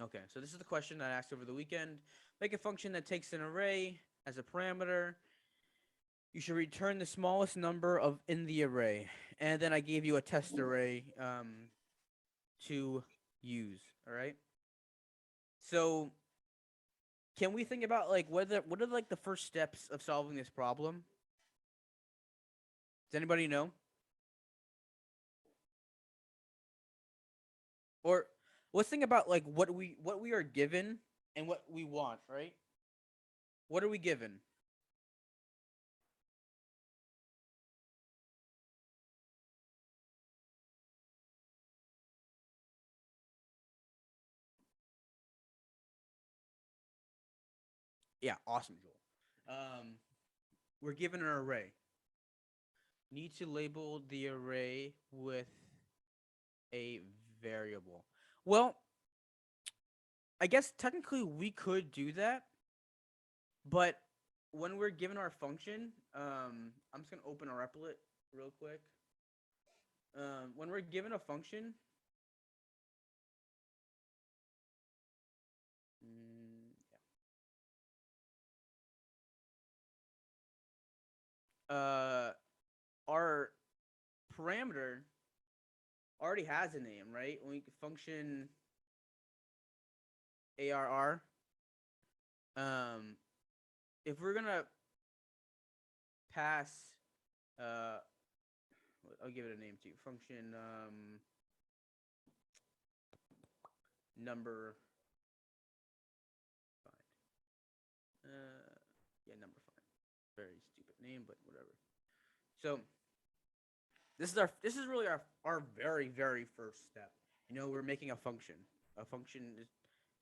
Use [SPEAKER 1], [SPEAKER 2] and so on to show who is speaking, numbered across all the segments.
[SPEAKER 1] Okay, so this is the question that I asked over the weekend. Make a function that takes an array as a parameter. You should return the smallest number of in the array, and then I gave you a test array to use. All right. So can we think about like what are like the first steps of solving this problem? Does anybody know? Or let's think about like what we are given and what we want, right? What are we given? Yeah, awesome, Joel. We're given an array. Need to label the array with a variable. Well, I guess technically we could do that, but when we're given our function, I'm just gonna open a replit real quick. When we're given a function, mm, uh, our parameter already has a name, right? When we function ARR, um, if we're gonna pass, uh, I'll give it a name too. Function number find. Yeah, number find. Very stupid name, but whatever. So this is really our very very first step. We're making a function. A function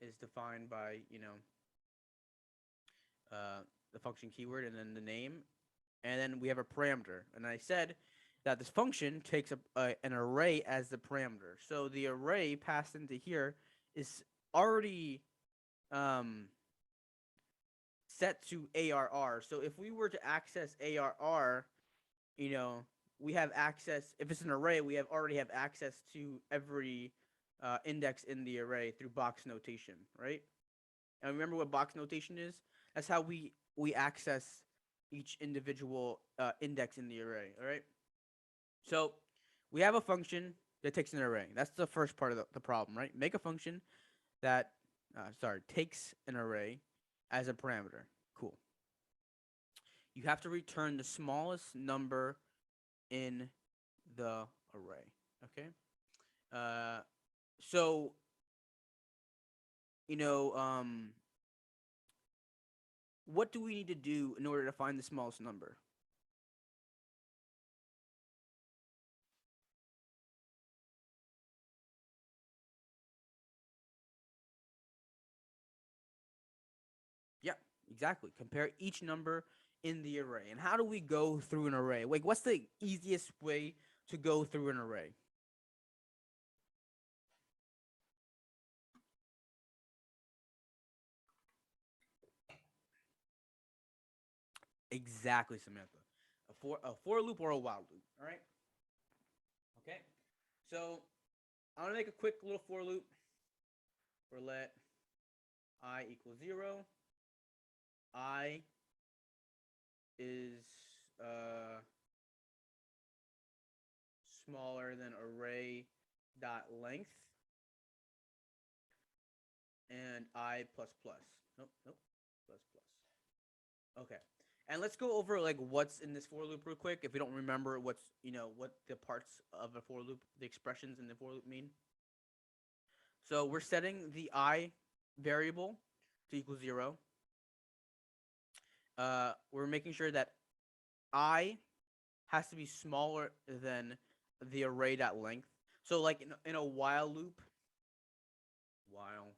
[SPEAKER 1] is defined by the function keyword and then the name, and then we have a parameter. And I said that this function takes an array as the parameter. So the array passed into here is already um, set to ARR. So if we were to access ARR, you know, we have access. If it's an array, we already have access to every index in the array through box notation, right? And remember what box notation is? That's how we access each individual index in the array. All right. So we have a function that takes an array. That's the first part of the problem, right? Make a function that takes an array as a parameter. Cool. You have to return the smallest number in the array. Okay. Uh, so you know, what do we need to do in order to find the smallest number? Yeah, exactly. Compare each number in the array. And how do we go through an array? Like, what's the easiest way to go through an array? Exactly, Samantha. A for loop or a while loop. All right. Okay. So I'm gonna make a quick little for loop for let I equal 0. I is uh, smaller than array dot length and I plus plus. Nope, nope, plus plus. Okay. And let's go over like what's in this for loop real quick. If we don't remember what the parts of a for loop, the expressions in the for loop mean. So we're setting the I variable to equal 0. We're making sure that I has to be smaller than the array dot length. So like in a while loop, while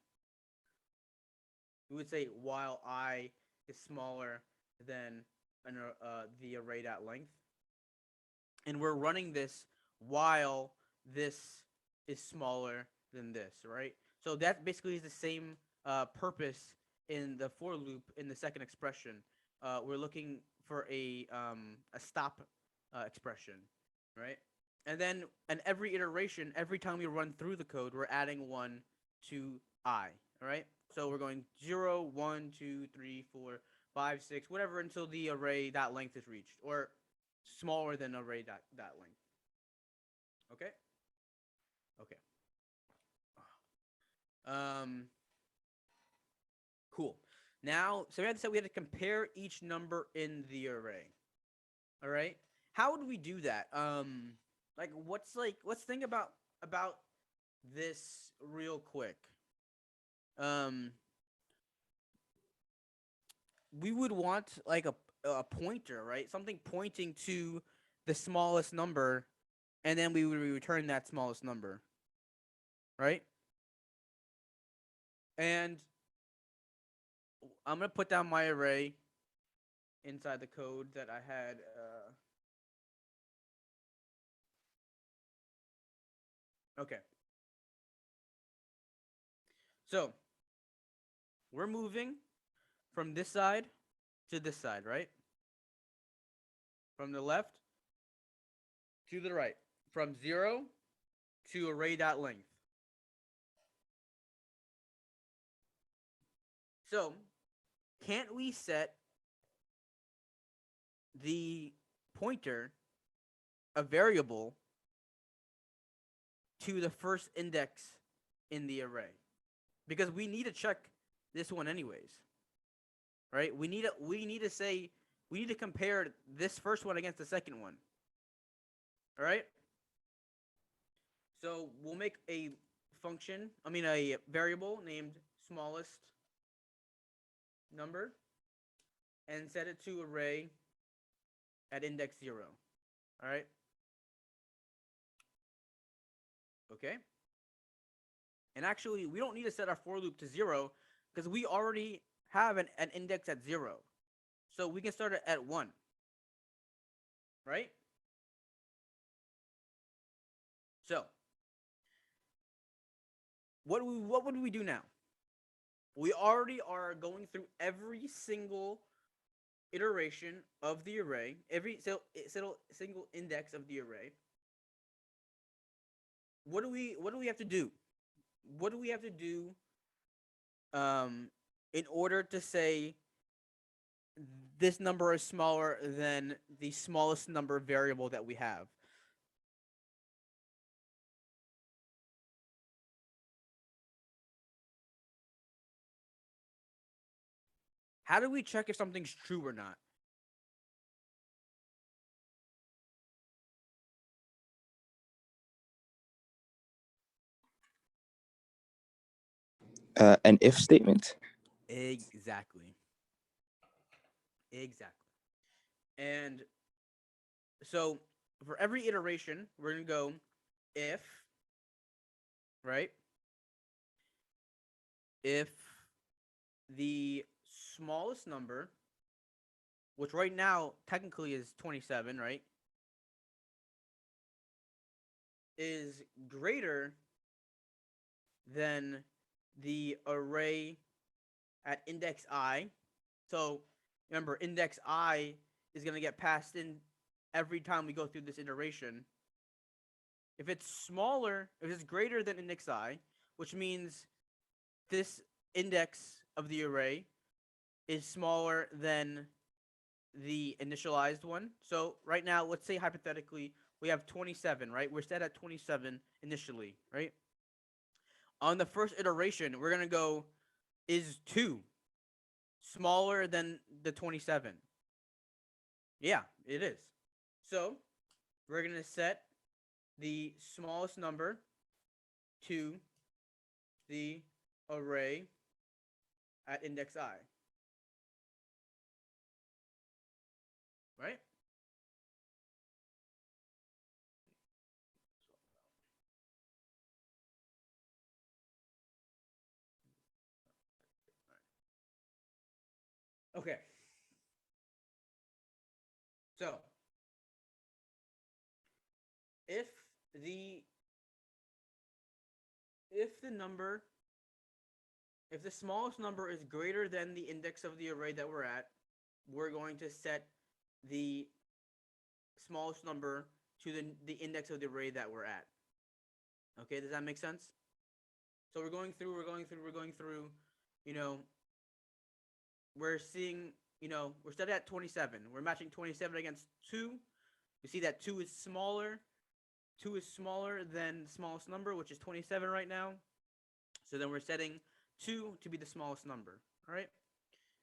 [SPEAKER 1] we would say while I is smaller than the array dot length, and we're running this while this is smaller than this, right? So that basically is the same purpose in the for loop in the second expression. We're looking for a stop expression, right? And then, and every iteration, every time we run through the code, we're adding one to I. All right. So we're going 0, 1, 2, 3, 4, 5, 6, whatever until the array that length is reached, or smaller than array that length. Okay. Okay. Um. Cool. Now, so we had to say we had to compare each number in the array. All right. How would we do that? Let's think about this real quick. Um, we would want like a pointer, right? Something pointing to the smallest number, and then we would return that smallest number, right? And I'm gonna put down my array inside the code that I had. Okay, so we're moving from this side to this side, right? From the left to the right, from 0 to array.length. So, can't we set the pointer, a variable, to the first index in the array? Because we need to check this one anyways, right? We need to compare this first one against the second one. All right? So we'll make a a variable named smallest number and set it to array at index 0. All right? Okay? And actually, we don't need to set our for loop to 0 because we already have an index at 0. So we can start it at 1. Right? So, what would we do now? We already are going through every single iteration of the array, every single index of the array. What do we have to do? What do we have to do in order to say this number is smaller than the smallest number variable that we have? How do we check if something's true or not?
[SPEAKER 2] An if statement.
[SPEAKER 1] Exactly. Exactly. And so for every iteration, we're going to go if, right? If the smallest number, which right now technically is 27, right, is greater than the array at index I. So remember, index I is going to get passed in every time we go through this iteration. If it's greater than index I, which means this index of the array is smaller than the initialized one. So right now, let's say hypothetically, we have 27, right? We're set at 27 initially, right? On the first iteration, we're going to go, is 2 smaller than the 27? Yeah, it is. So we're going to set the smallest number to the array at index I. Right? Okay. So if the if the number if the smallest number is greater than the index of the array that we're at, we're going to set the smallest number to the index of the array that we're at. Okay, does that make sense? So we're going through. You know, we're seeing. We're starting at 27. We're matching 27 against 2. You see that 2 is smaller. 2 is smaller than the smallest number, which is 27 right now. So then we're setting 2 to be the smallest number. All right.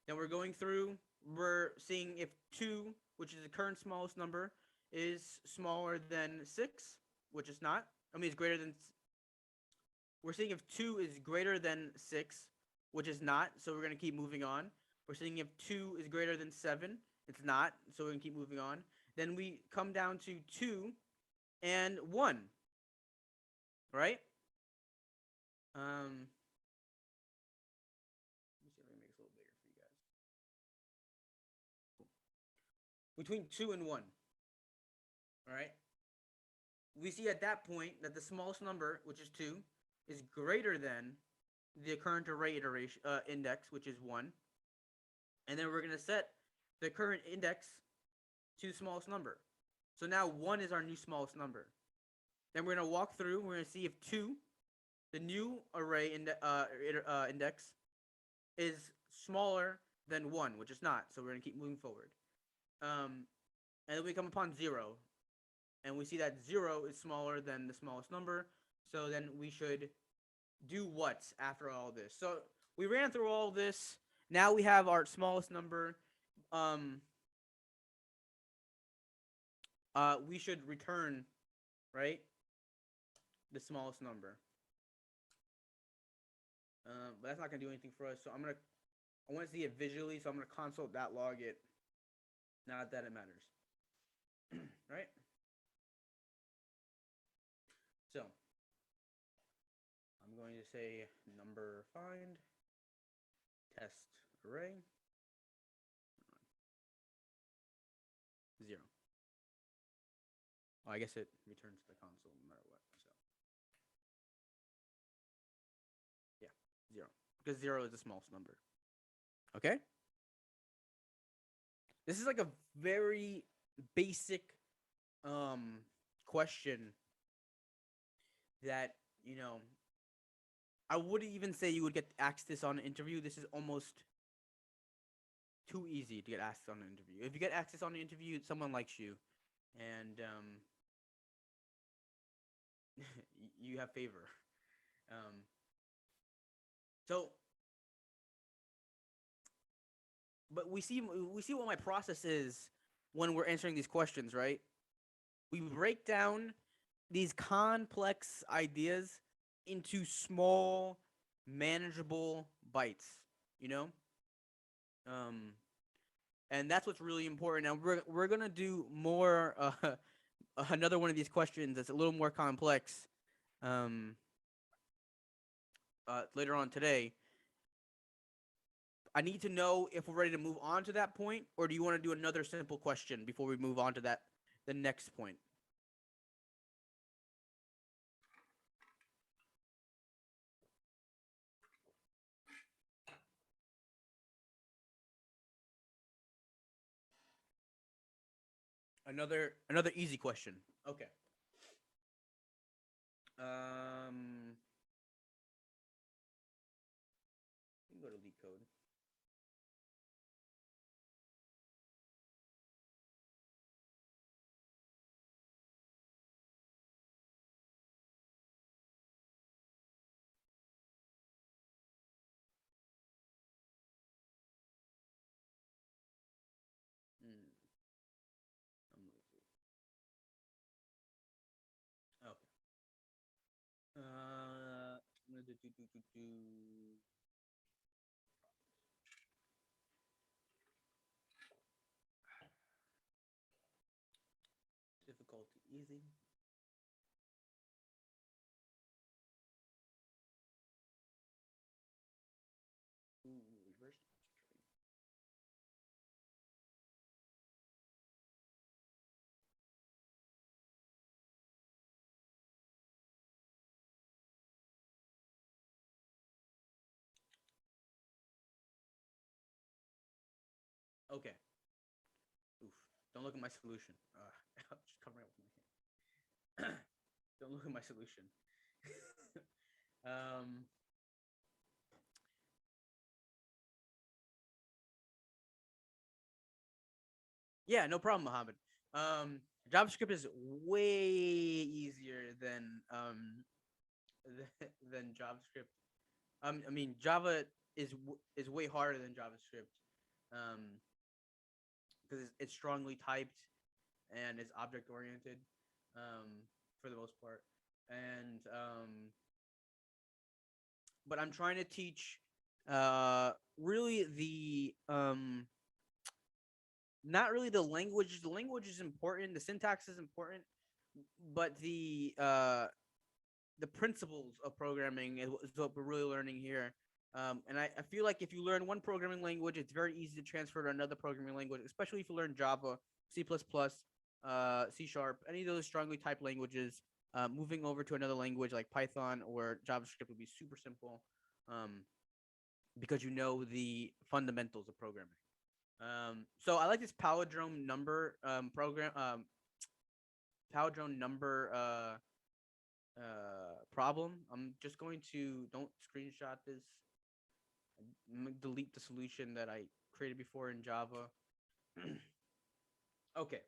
[SPEAKER 1] Then we're going through. We're seeing if 2, which is the current smallest number, is smaller than 6, which is not. I mean, it's greater than. We're seeing if 2 is greater than 6, which is not. So we're going to keep moving on. We're seeing if 2 is greater than 7. It's not. So we're going to keep moving on. Then we come down to 2 and 1. Right? Let me see if I can make this a little bigger for you guys. Between 2 and 1. All right? We see at that point that the smallest number, which is 2, is greater than the current array iteration index, which is 1. And then we're going to set the current index to the smallest number. So now 1 is our new smallest number. Then we're going to walk through. We're going to see if 2, the new array index, is smaller than 1, which is not. So we're going to keep moving forward. And then we come upon 0. And we see that 0 is smaller than the smallest number. So then we should do what after all this? So we ran through all this. Now we have our smallest number. We should return, right, the smallest number. But that's not gonna do anything for us. So I want to see it visually. So I'm gonna console.log it. Not that it matters, right? So I'm going to say number find test array 0. Oh, I guess it returns to the console no matter what. So yeah, 0, because 0 is the smallest number. Okay. This is like a very basic question that I wouldn't even say you would get asked this on an interview. This is almost too easy to get asked on an interview. If you get asked this on an interview, someone likes you, and you have favor. So, but we see what my process is when we're answering these questions, right? We break down these complex ideas into small, manageable bites, you know? And that's what's really important. Now we're gonna do more another one of these questions that's a little more complex later on today. I need to know if we're ready to move on to that point, or do you want to do another simple question before we move on to the next point? Another easy question. Okay. You can go to LeetCode. Hmm. Okay. I'm gonna do. Difficulty easy. Ooh, reverse. Okay. Oof. Don't look at my solution. Just covering up with my hand. Don't look at my solution. Yeah, no problem, Mohammed. Um, JavaScript is way easier than JavaScript. I mean, Java is way harder than JavaScript, um, because it's strongly typed and is object oriented, for the most part. And but I'm trying to teach, really the not really the language. The language is important. The syntax is important, but the principles of programming is what we're really learning here. And I feel like if you learn one programming language, it's very easy to transfer to another programming language, especially if you learn Java, C++, C Sharp, any of those strongly typed languages. Moving over to another language like Python or JavaScript would be super simple, um, because you know the fundamentals of programming. So I like this palindrome number program, palindrome number problem. I'm just going to don't screenshot this. Delete the solution that I created before in Java. Okay.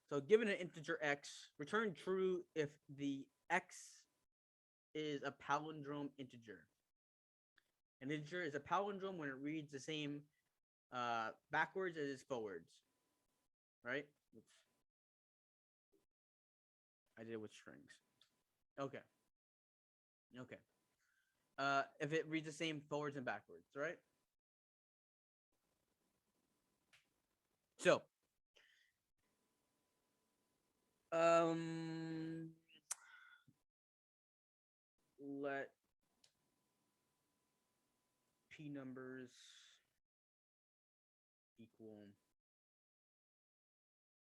[SPEAKER 1] So given an integer x, return true if the x is a palindrome integer. An integer is a palindrome when it reads the same backwards as it is forwards. Right? Oops. I did it with strings. Okay. Okay. If it reads the same forwards and backwards, right? So, um, let p numbers equal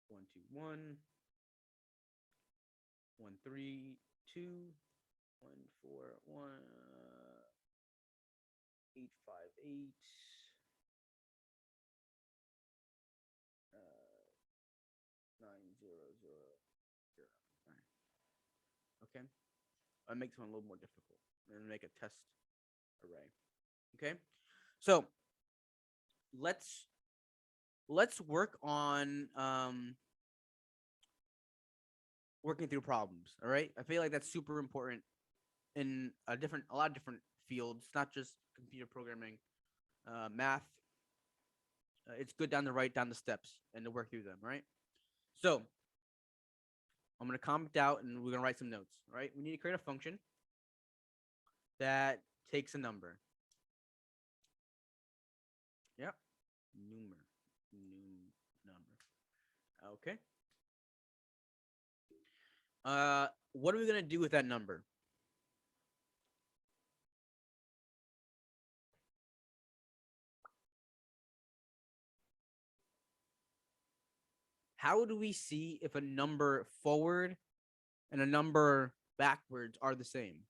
[SPEAKER 1] 121, 132, 141, 858, 9000. Okay. I make something a little more difficult and make a test array. Okay. So let's work on working through problems. All right. I feel like that's super important in a lot of different fields, not just computer programming, math. It's good down to write down the steps and to work through them. Right. So I'm gonna comment out and we're gonna write some notes. Right. We need to create a function that takes a number. Yep. Number. Okay. What are we gonna do with that number? How do we see if a number forward and a number backwards are the same?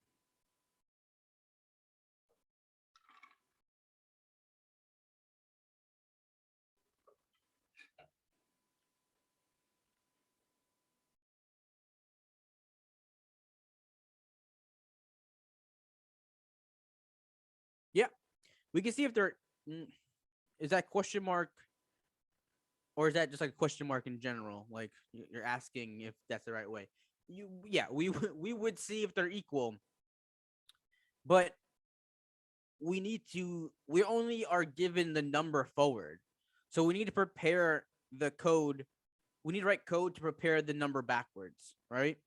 [SPEAKER 1] Yeah, we can see if they're. Is that question mark, or is that just like a question mark in general? Like you're asking if that's the right way. Yeah, we would see if they're equal, but we need to. We only are given the number forward, so we need to prepare the code. We need to write code to prepare the number backwards, right?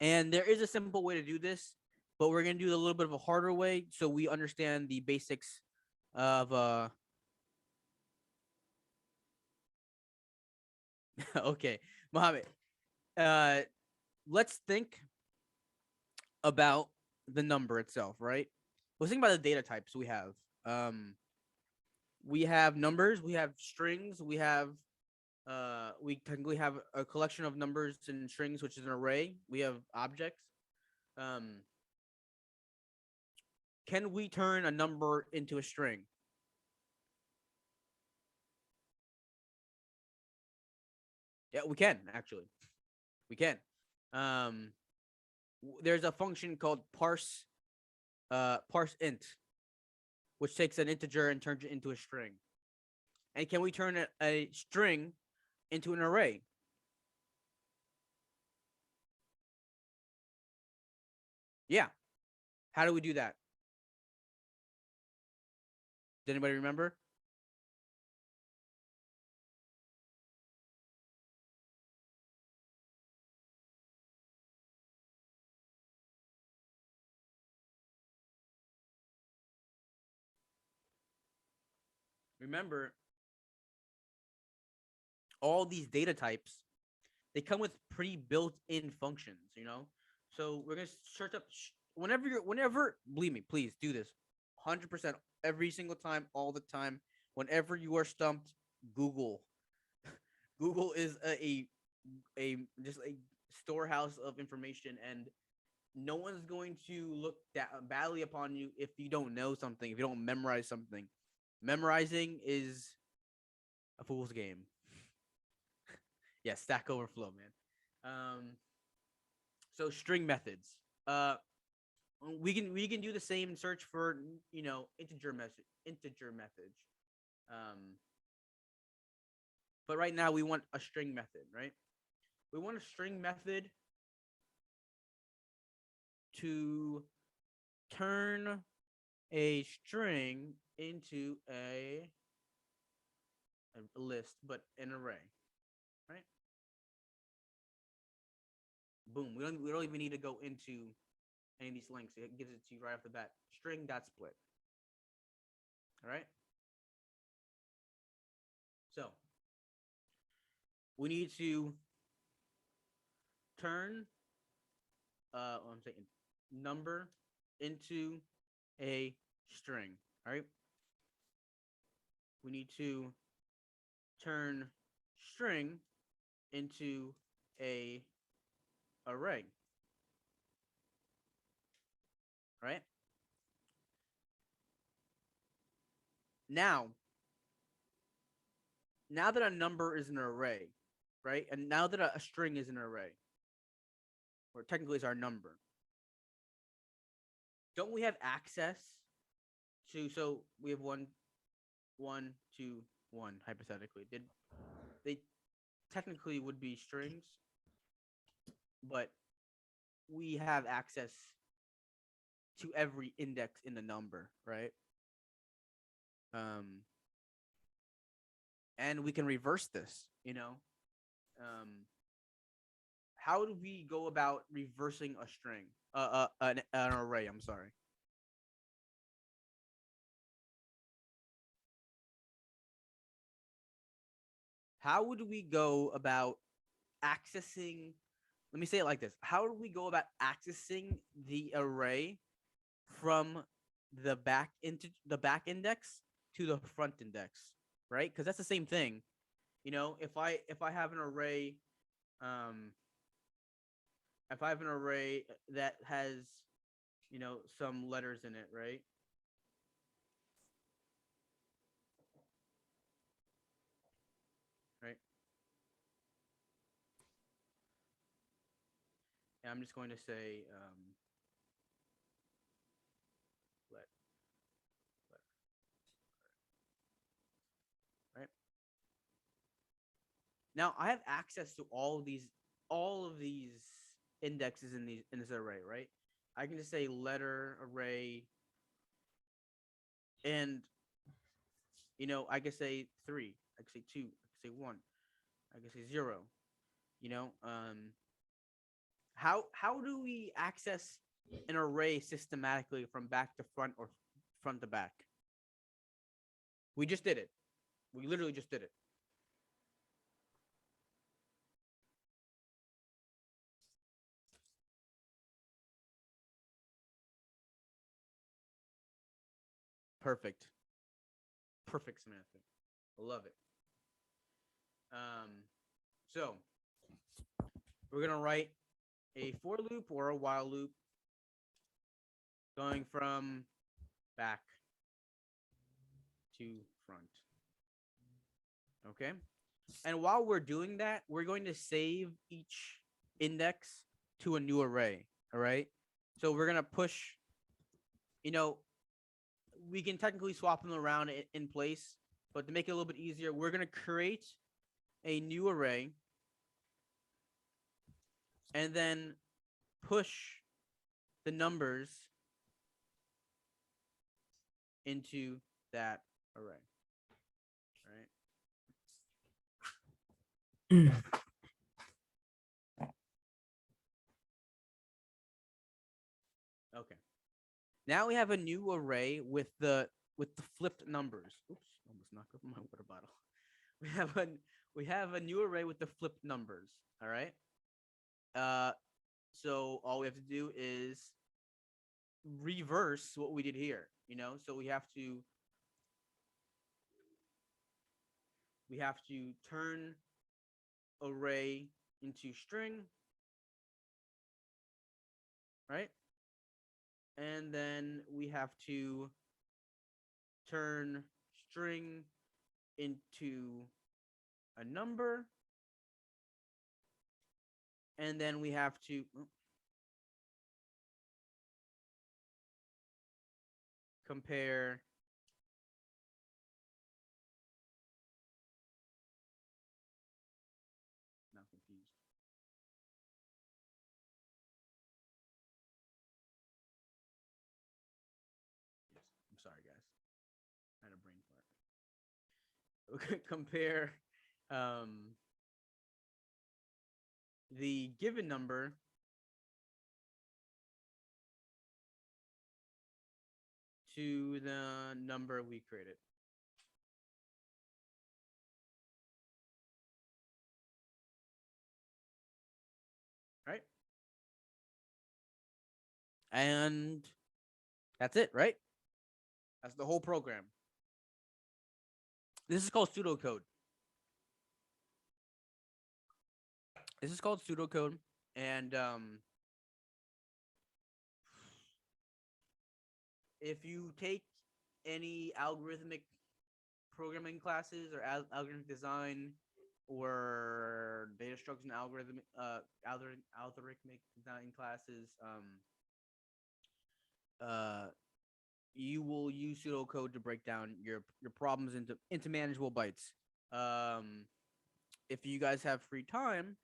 [SPEAKER 1] And there is a simple way to do this, but we're gonna do it a little bit of a harder way so we understand the basics of okay, Mohammed. Uh let's think about the number itself, right? Let's think about the data types we have. Um we have numbers, we have strings, we technically have a collection of numbers and strings, which is an array. We have objects. Um can we turn a number into a string? Yeah, we can actually. We can. Um, there's a function called parse int. which takes an integer and turns it into a string. And can we turn a string into an array? Yeah. How do we do that? Does anybody remember? Remember, all these data types, they come with pre-built-in functions, you know? So we're gonna search up whenever, believe me, please do this 100% every single time, all the time. Whenever you are stumped, Google. Google is a just a storehouse of information, and no one's going to look badly upon you if you don't know something, if you don't memorize something. Memorizing is a fool's game. Yeah, Stack Overflow, man. So string methods. Uh, we can do the same search for integer methods. Um, but right now we want a string method, right? We want a string method to turn a string into a list, but an array, right? Boom. We don't even need to go into any of these links. It gives it to you right off the bat. String dot split. All right. So we need to turn I'm saying number into a string. All right. We need to turn string into a array. Right. Now, now that a number is an array, right? And now that a string is an array, or technically is our number, don't we have access to? So we have one, two, one. Hypothetically, did they technically would be strings, but we have access to every index in the number, right? Um, and we can reverse this. How do we go about reversing a string? An array. I'm sorry. How would we go about accessing? Let me say it like this: how do we go about accessing the array from the back index to the front index, right? Because that's the same thing. If I have an array, um, if I have an array that has some letters in it, right? Right. And I'm just going to say let let right. Now I have access to all of these indexes in this array, right? I can just say letter array, and I can say three, I can say two, I can say one, I can say zero. You know, how do we access an array systematically from back to front or front to back? We just did it. We literally just did it. Perfect. Perfect, Samantha. I love it. So we're gonna write a for loop or a while loop going from back to front. Okay. And while we're doing that, we're going to save each index to a new array. All right. So we're gonna push, you know, we can technically swap them around in place, but to make it a little bit easier, we're gonna create a new array and then push the numbers into that array. All right. Okay. Now we have a new array with the flipped numbers. Oops, almost knocked over my water bottle. We have a new array with the flipped numbers. All right. So all we have to do is reverse what we did here. So we have to turn array into string, right? And then we have to turn string into a number, and then we have to compare not confused. Yes, I'm sorry guys. I had a brain fart. Compare the given number to the number we created. Right? And that's it, right? That's the whole program. This is called pseudocode. This is called pseudocode, and if you take any algorithmic programming classes or algorithmic design or data structures and algorithmic design classes, you will use pseudocode to break down your problems into manageable bytes. If you guys have free time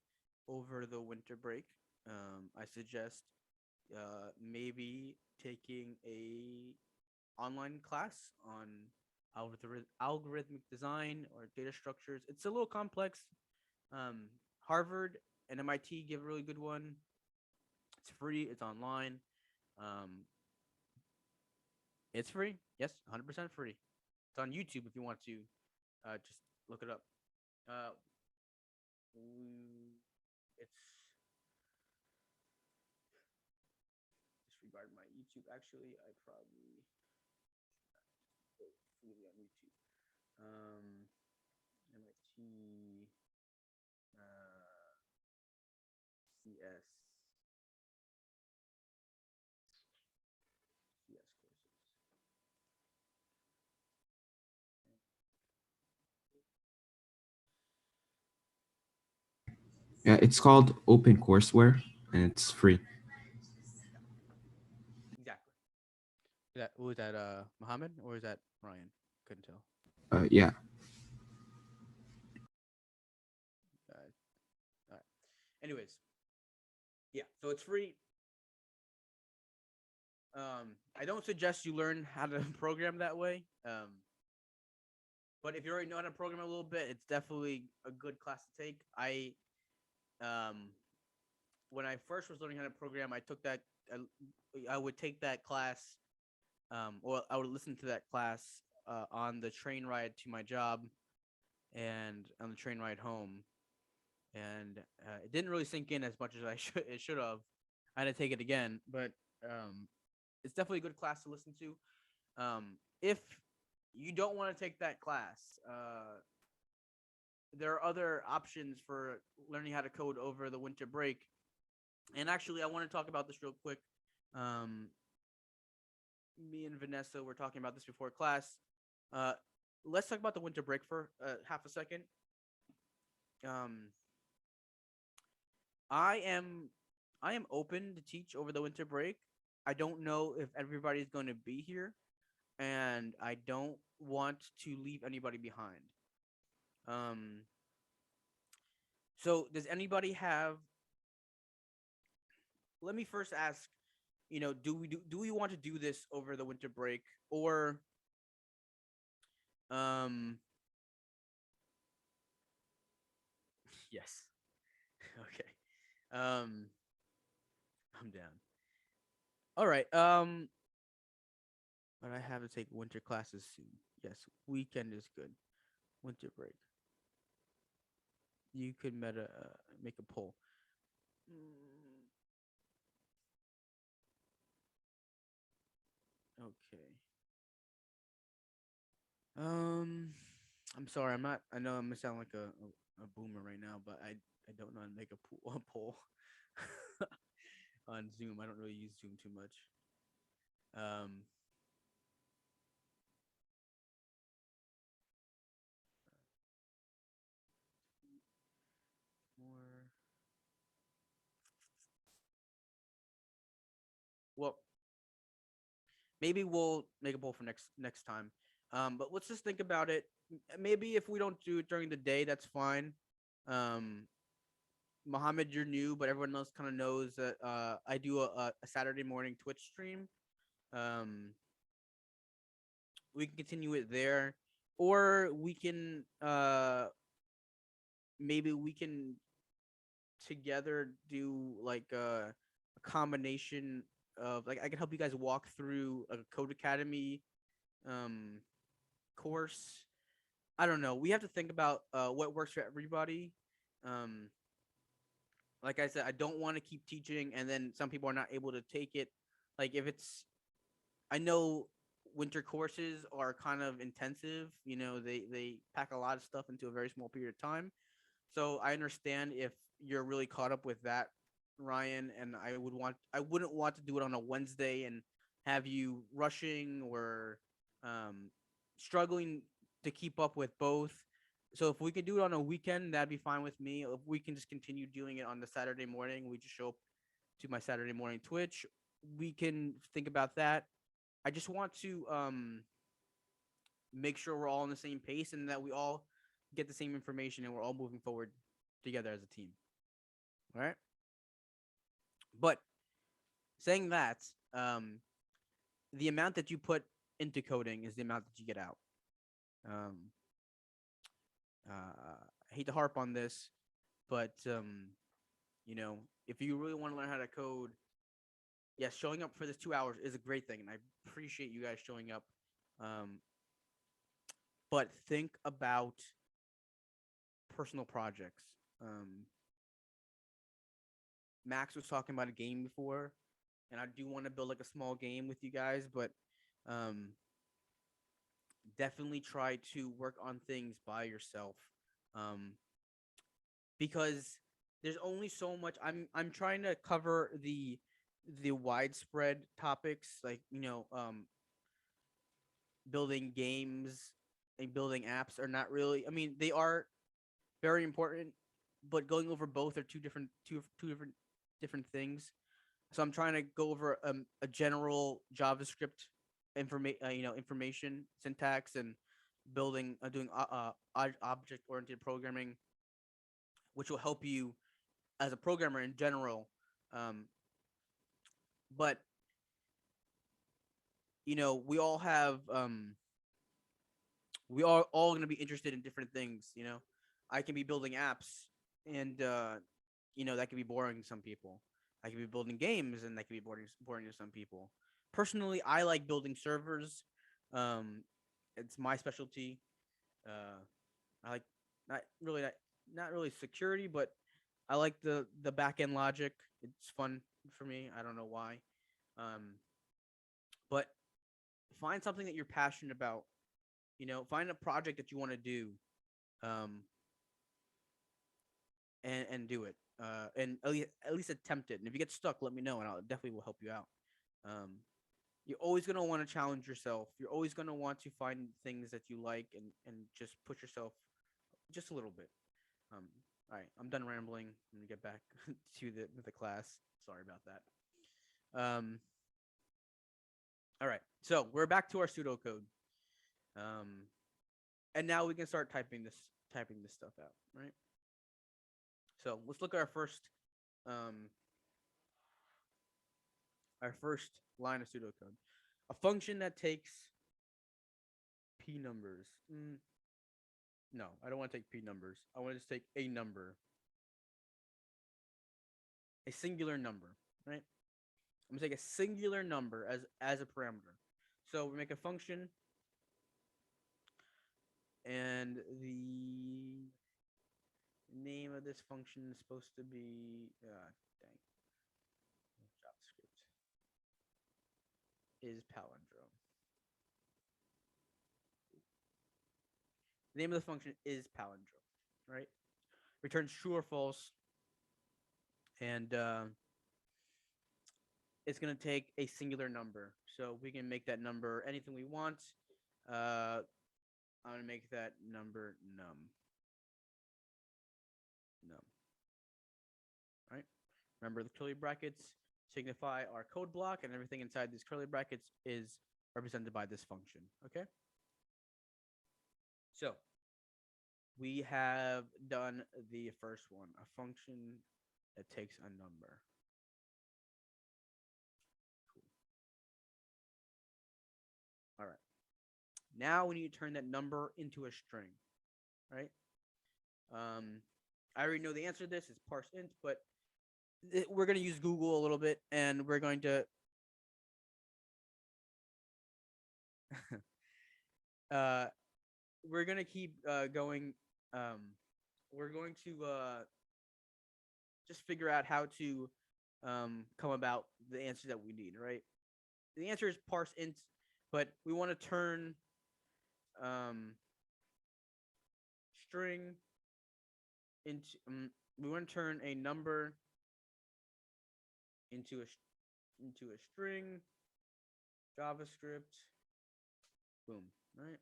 [SPEAKER 1] over the winter break, I suggest maybe taking a online class on algorithmic design or data structures. It's a little complex. Harvard and MIT give a really good one. It's free. It's online. It's free. Yes, 100% free. It's on YouTube if you want to just look it up. It's disregard my YouTube. Actually, I probably go fully on YouTube. MIT CS courses.
[SPEAKER 2] Yeah, it's called OpenCourseWare, and it's free.
[SPEAKER 1] Exactly. Was that Mohammed or is that Ryan? Couldn't tell.
[SPEAKER 2] Yeah.
[SPEAKER 1] All right. Anyways, yeah. So it's free. I don't suggest you learn how to program that way. But if you already know how to program a little bit, it's definitely a good class to take. Um, when I first was learning how to program, I took that. I would take that class, or I would listen to that class on the train ride to my job, and on the train ride home, and it didn't really sink in as much as it should have. I had to take it again, but it's definitely a good class to listen to. If you don't want to take that class, there are other options for learning how to code over the winter break. And actually, I want to talk about this real quick. Me and Vanessa were talking about this before class. Let's talk about the winter break for half a second. Um, I am open to teach over the winter break. I don't know if everybody's going to be here. and I don't want to leave anybody behind. Um, so does anybody have? Let me first ask. Do we want to do this over the winter break, or um? Yes. Okay. Um, I'm down. All right. But I have to take winter classes soon. Yes, weekend is good. Winter break. You could make a poll. Mm, okay. Um, I'm sorry. I'm not. I know I'm gonna sound like a boomer right now, but I don't know how to make a poll on Zoom. I don't really use Zoom too much. Um, more. Well, maybe we'll make a poll for next time. But let's just think about it. Maybe if we don't do it during the day, that's fine. Um, Mohammed, you're new, but everyone else kind of knows that I do a Saturday morning Twitch stream. Um, we can continue it there, or we can maybe we can together do like a combination of like I can help you guys walk through a Code Academy um course. I don't know. We have to think about what works for everybody. Um, like I said, I don't want to keep teaching and then some people are not able to take it. Like if it's, I know winter courses are kind of intensive. They pack a lot of stuff into a very small period of time. So I understand if you're really caught up with that, Ryan, and I wouldn't want to do it on a Wednesday and have you rushing or um, struggling to keep up with both. So if we could do it on a weekend, that'd be fine with me. If we can just continue doing it on the Saturday morning, we just show up to my Saturday morning Twitch. We can think about that. I just want to make sure we're all on the same pace and that we all get the same information and we're all moving forward together as a team. All right. But saying that, um, the amount that you put into coding is the amount that you get out. Um, I hate to harp on this, but if you really want to learn how to code, yes, showing up for this 2 hours is a great thing, and I appreciate you guys showing up. Um, but think about personal projects. Um, Max was talking about a game before, and I do want to build like a small game with you guys, but um, definitely try to work on things by yourself, um, because there's only so much. I'm trying to cover the widespread topics like building games and building apps are not really. I mean, they are very important, but going over both are two different things. So I'm trying to go over a general JavaScript information syntax and building doing object oriented programming, which will help you as a programmer in general. Um, but we all have we are all going to be interested in different things. I can be building apps, and that can be boring to some people. I can be building games, and that can be boring to some people. Personally, I like building servers. Um, it's my specialty. Uh, I like not really not really security, but I like the back end logic. It's fun for me. I don't know why. But find something that you're passionate about. Find a project that you want to do, um, and do it. And at least attempt it. And if you get stuck, let me know, and I'll definitely will help you out. Um, you're always gonna want to challenge yourself. You're always gonna want to find things that you like and just push yourself just a little bit. Um, all right, I'm done rambling. I'm gonna get back to the class. Sorry about that. Um, All right, so we're back to our pseudocode. Um, and now we can start typing this stuff out, right? So let's look at um, our first line of pseudocode. A function that takes p numbers. No, I don't want to take p numbers. I want to just take a number, a singular number, right? I'm gonna take a singular number as a parameter. So we make a function, and the name of this function is supposed to be dang, JavaScript is palindrome. The name of the function is palindrome, right? Returns true or false, and it's gonna take a singular number. So we can make that number anything we want. I'm gonna make that number num. Num. Right? Remember, the curly brackets signify our code block, and everything inside these curly brackets is represented by this function. Okay? So we have done the first one, a function that takes a number. Cool. All right. Now we need to turn that number into a string, right? I already know the answer to this. It's parse int, but we're going to use Google a little bit, and we're going to uh, we're going to keep going. We're going to just figure out how to come about the answer that we need, right? The answer is parse int, but we want to turn um, string into we want to turn a number into a string. JavaScript, boom, right?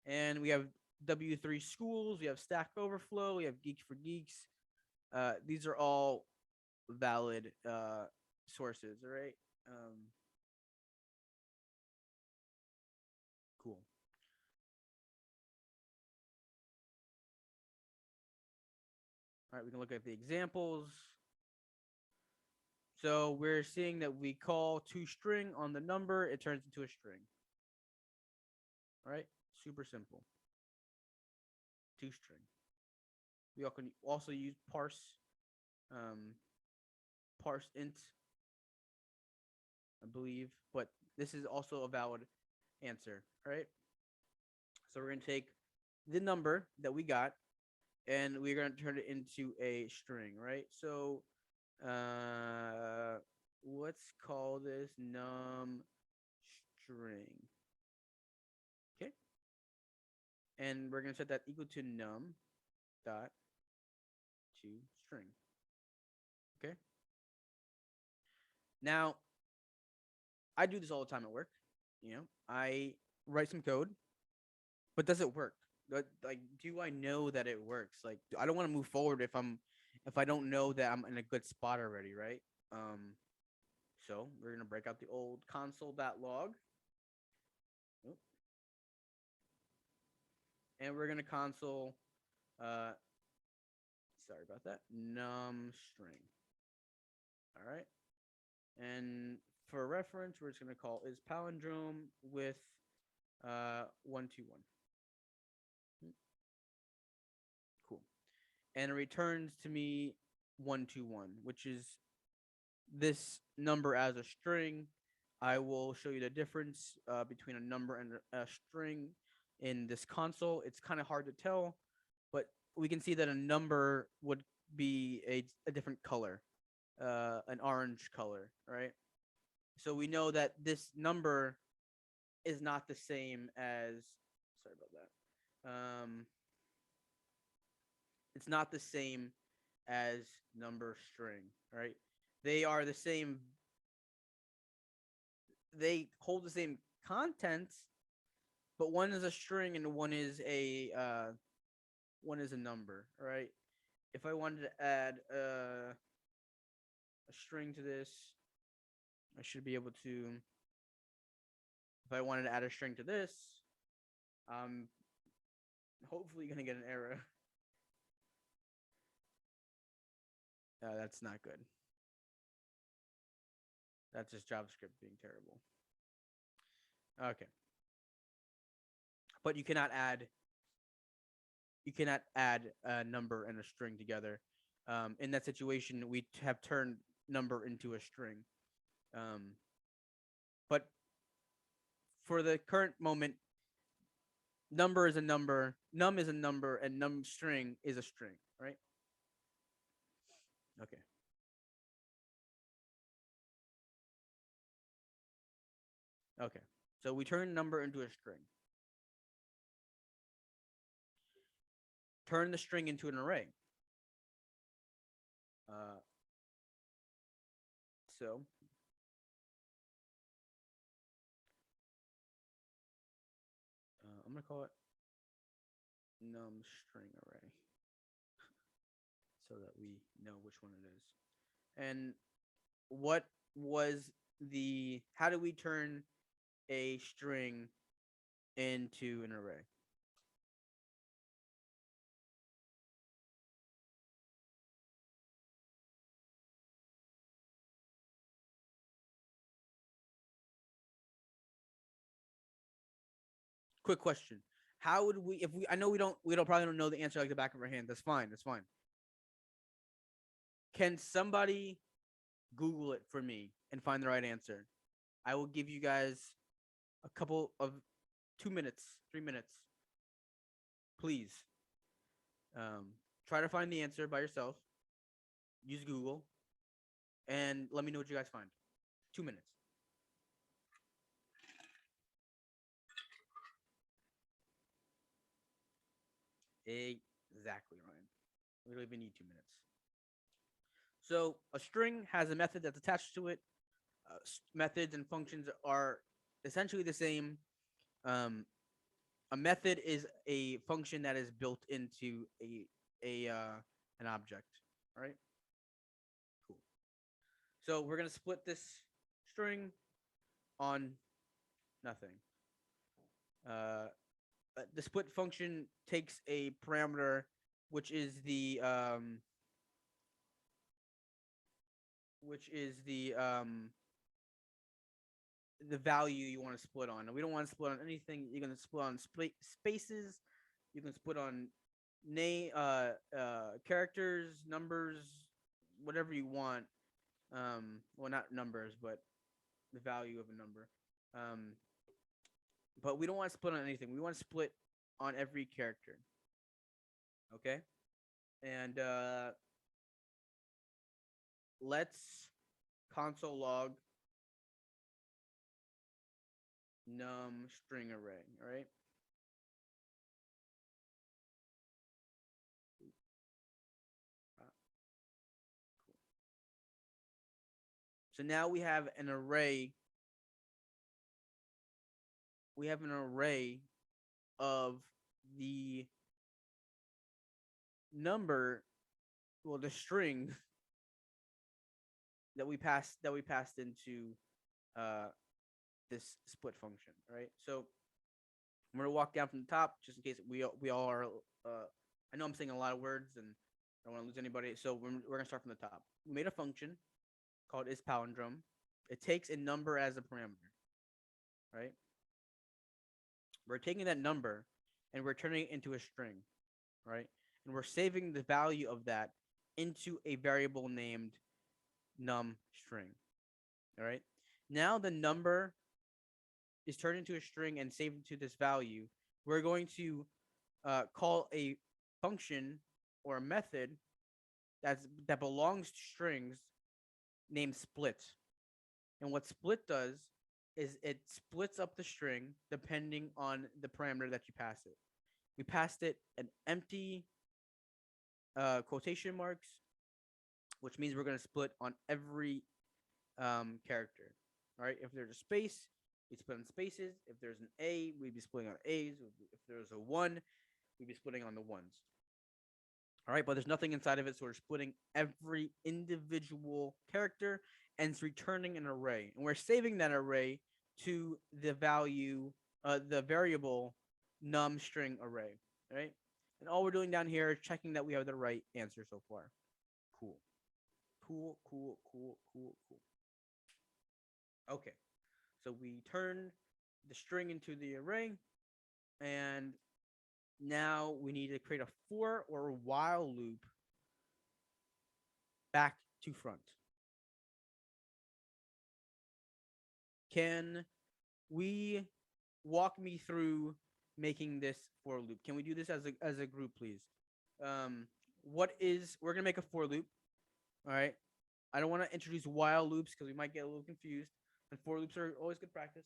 [SPEAKER 1] And we have W3 schools, we have Stack Overflow, we have Geek for Geeks. These are all valid sources, all right? Cool. All right, we can look at the examples. So we're seeing that we call toString on the number, it turns into a string. All right, super simple. ToString. We can also use parse int, I believe, but this is also a valid answer. All right. So we're gonna take the number that we got, and we're gonna turn it into a string, right? So let's call this num string. Okay. And we're gonna set that equal to num dot to string. Okay. Now, I do this all the time at work. I write some code, but does it work? Like, do I know that it works? Like, I don't want to move forward if I don't know that I'm in a good spot already, right? So we're gonna break out the old console.log, and we're gonna console. Uh, sorry about that. Num string. All right, and for reference, we're just gonna call is palindrome with 121. Cool. And it returns to me 121, which is this number as a string. I will show you the difference between a number and a string in this console. It's kind of hard to tell, but we can see that a number would be a different color, an orange color, right? So we know that this number is not the same as, sorry about that. It's not the same as number string, right? They are the same. They hold the same contents, but one is a string and one is a number, right? If I wanted to add a string to this, I should be able to If I wanted to add a string to this, I'm hopefully gonna get an error. That's not good. That's just JavaScript being terrible. Okay. But you cannot add a number and a string together. In that situation, we have turned number into a string. But for the current moment, number is a number, num is a number, and num string is a string, right? Okay. Okay. So we turn number into a string. Turn the string into an array. So I'm gonna call it num string array so that we know which one it is. And what was the how do we turn a string into an array? Quick question. How would we if we I know we don't probably don't know the answer like the back of our hand. That's fine. That's fine. Can somebody Google it for me and find the right answer? I will give you guys a couple of 2 minutes, 3 minutes. Please. Try to find the answer by yourself. Use Google and let me know what you guys find. 2 minutes. Exactly, Ryan. We don't even need 2 minutes. So a string has a method that's attached to it. Methods and functions are essentially the same. A method is a function that is built into a an object. All right. Cool. So we're gonna split this string on nothing. The split function takes a parameter, which is the value you want to split on. And we don't want to split on anything. You're gonna split on spaces. You can split on name, characters, numbers, whatever you want. Well, not numbers, but the value of a number. But we don't want to split on anything. We want to split on every character. Okay, and let's console log num string array. All right. So now we have an array. We have an array of the number, well, the string that we passed into this split function, right? So I'm gonna walk down from the top just in case we all are. I know I'm saying a lot of words and I don't want to lose anybody. So we're gonna start from the top. We made a function called isPalindrome. It takes a number as a parameter, right? We're taking that number and we're turning it into a string, right? And we're saving the value of that into a variable named num string. All right. Now the number is turned into a string and saved into this value. We're going to call a function or a method that belongs to strings named split. And what split does is it splits up the string depending on the parameter that you pass it. We passed it an empty quotation marks, which means we're going to split on every character. All right. If there's a space, we split on spaces. If there's an A, we'd be splitting on A's. If there's a 1, we'd be splitting on the 1s. All right, but there's nothing inside of it, so we're splitting every individual character and it's returning an array. And we're saving that array to the value, the variable num string array, right? And all we're doing down here is checking that we have the right answer so far. Cool. Cool, cool, cool, cool, cool. Okay. So we turn the string into the array, and now we need to create a for or while loop back to front. Can we walk me through making this for loop? Can we do this as a group, please? We're gonna make a for loop. All right. I don't want to introduce while loops because we might get a little confused. And for loops are always good practice.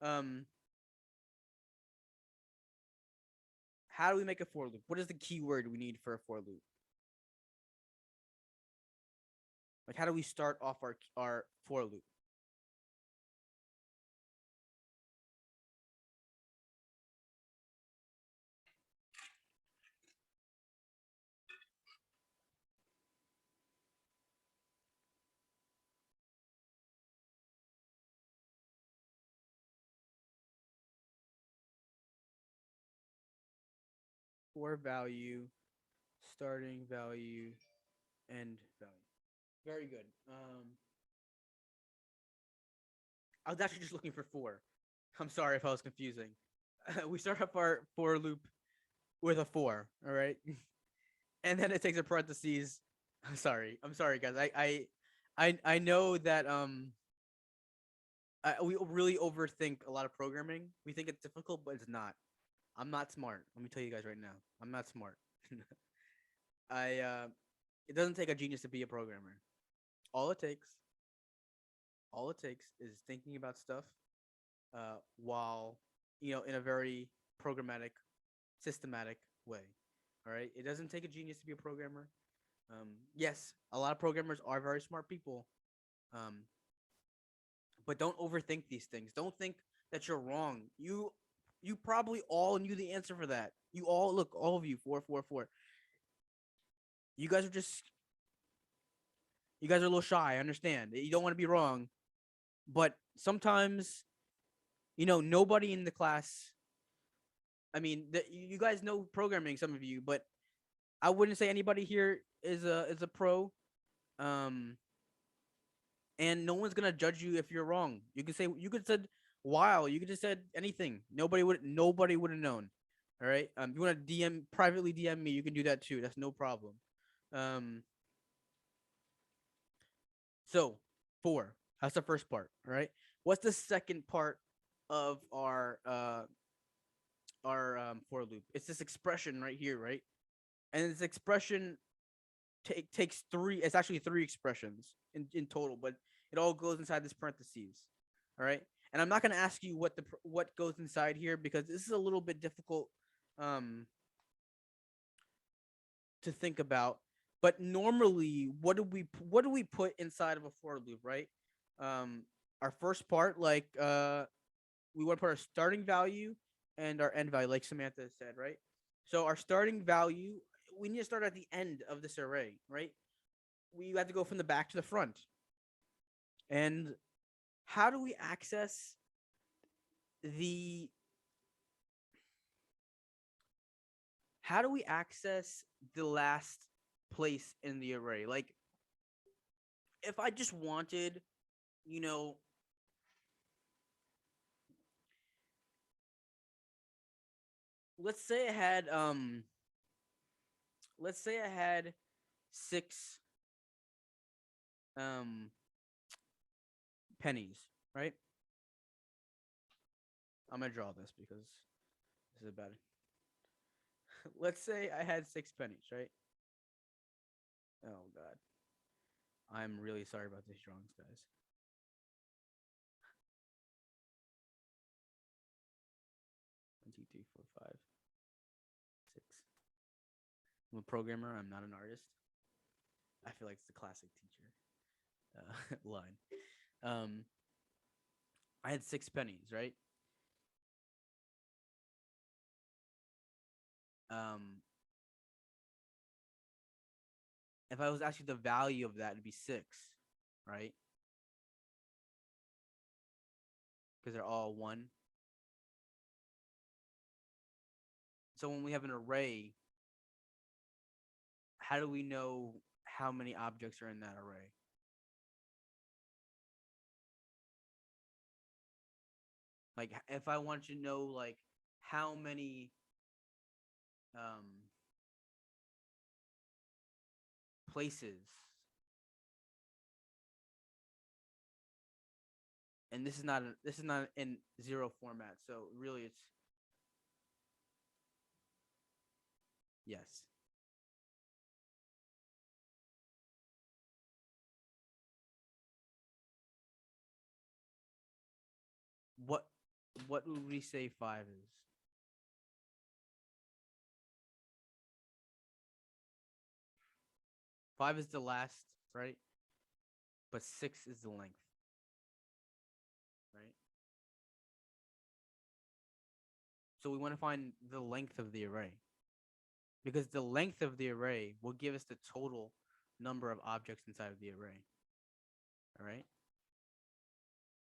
[SPEAKER 1] How do we make a for loop? What is the keyword we need for a for loop? Like, how do we start off our for loop? For value, starting value, end value. Very good. I was actually just looking for for. I'm sorry if I was confusing. We start up our for loop with a for, all right? And then it takes a parentheses. I'm sorry, guys. I know that we really overthink a lot of programming. We think it's difficult, but it's not. I'm not smart. Let me tell you guys right now. I'm not smart. I It doesn't take a genius to be a programmer. All it takes, all it takes is thinking about stuff while in a very programmatic, systematic way. All right. It doesn't take a genius to be a programmer. Yes, a lot of programmers are very smart people. Um, but don't overthink these things. Don't think that you're wrong. You probably all knew the answer for that. You all look, all of you, 444. You guys are just you guys are a little shy. I understand. You don't want to be wrong, but sometimes nobody in the class. I mean, you guys know programming, some of you, but I wouldn't say anybody here is a pro. Um, and no one's gonna judge you if you're wrong. You could said while you could just said anything. Nobody would have known. All right. You want to privately DM me, you can do that too. That's no problem. Um, so four. That's the first part. All right. What's the second part of our for loop? It's this expression right here, right? And this expression takes three. It's actually three expressions in total, but it all goes inside this parentheses. All right. And I'm not going to ask you what goes inside here because this is a little bit difficult um, to think about. But normally, what do we put inside of a for loop, right? Um, our first part, like we want to put our starting value and our end value, like Samantha said, right? So our starting value, we need to start at the end of this array, right? We have to go from the back to the front. And how do we access the last place in the array? Like, if I just wanted, you know, let's say I had six um pennies, right? I'm gonna draw this because this is bad. Let's say I had six pennies, right? Oh god. I'm really sorry about these drawings, guys. 1, 2, 3, 4, 5, 6. I'm a programmer. I'm not an artist. I feel like it's the classic teacher line. Um, I had six pennies, right? Um, if I was actually the value of that, it'd be six, right? because they're all one. So when we have an array, how do we know how many objects are in that array? Like if I want to know like how many places, and this is not in zero format, so really it's yes. What what would we say 5 is? 5 is the last, right? But 6 is the length, right? So we want to find the length of the array because the length of the array will give us the total number of objects inside of the array. All right.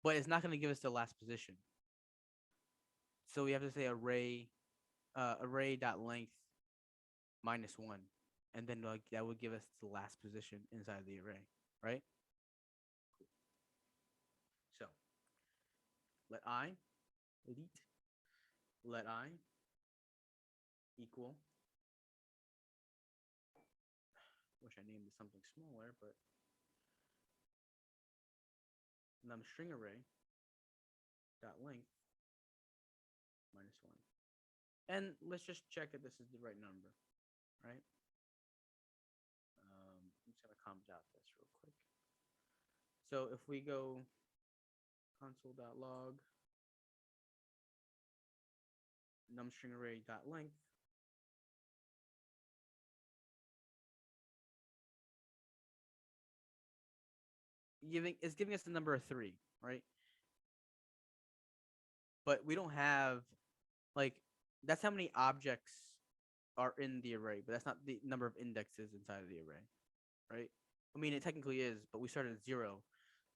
[SPEAKER 1] But it's not going to give us the last position. So we have to say array dot length -1, and then like that would give us the last position inside the array, right? So let I equal. Wish I named it something smaller, but num string array dot length -1. And let's just check if this is the right number, right? I'm just gonna comment out this real quick. So if we go console.log num string array dot length, it's giving us the number of 3, right? But we don't have like that's how many objects are in the array, but that's not the number of indexes inside of the array, right? I mean, it technically is, but we started at 0.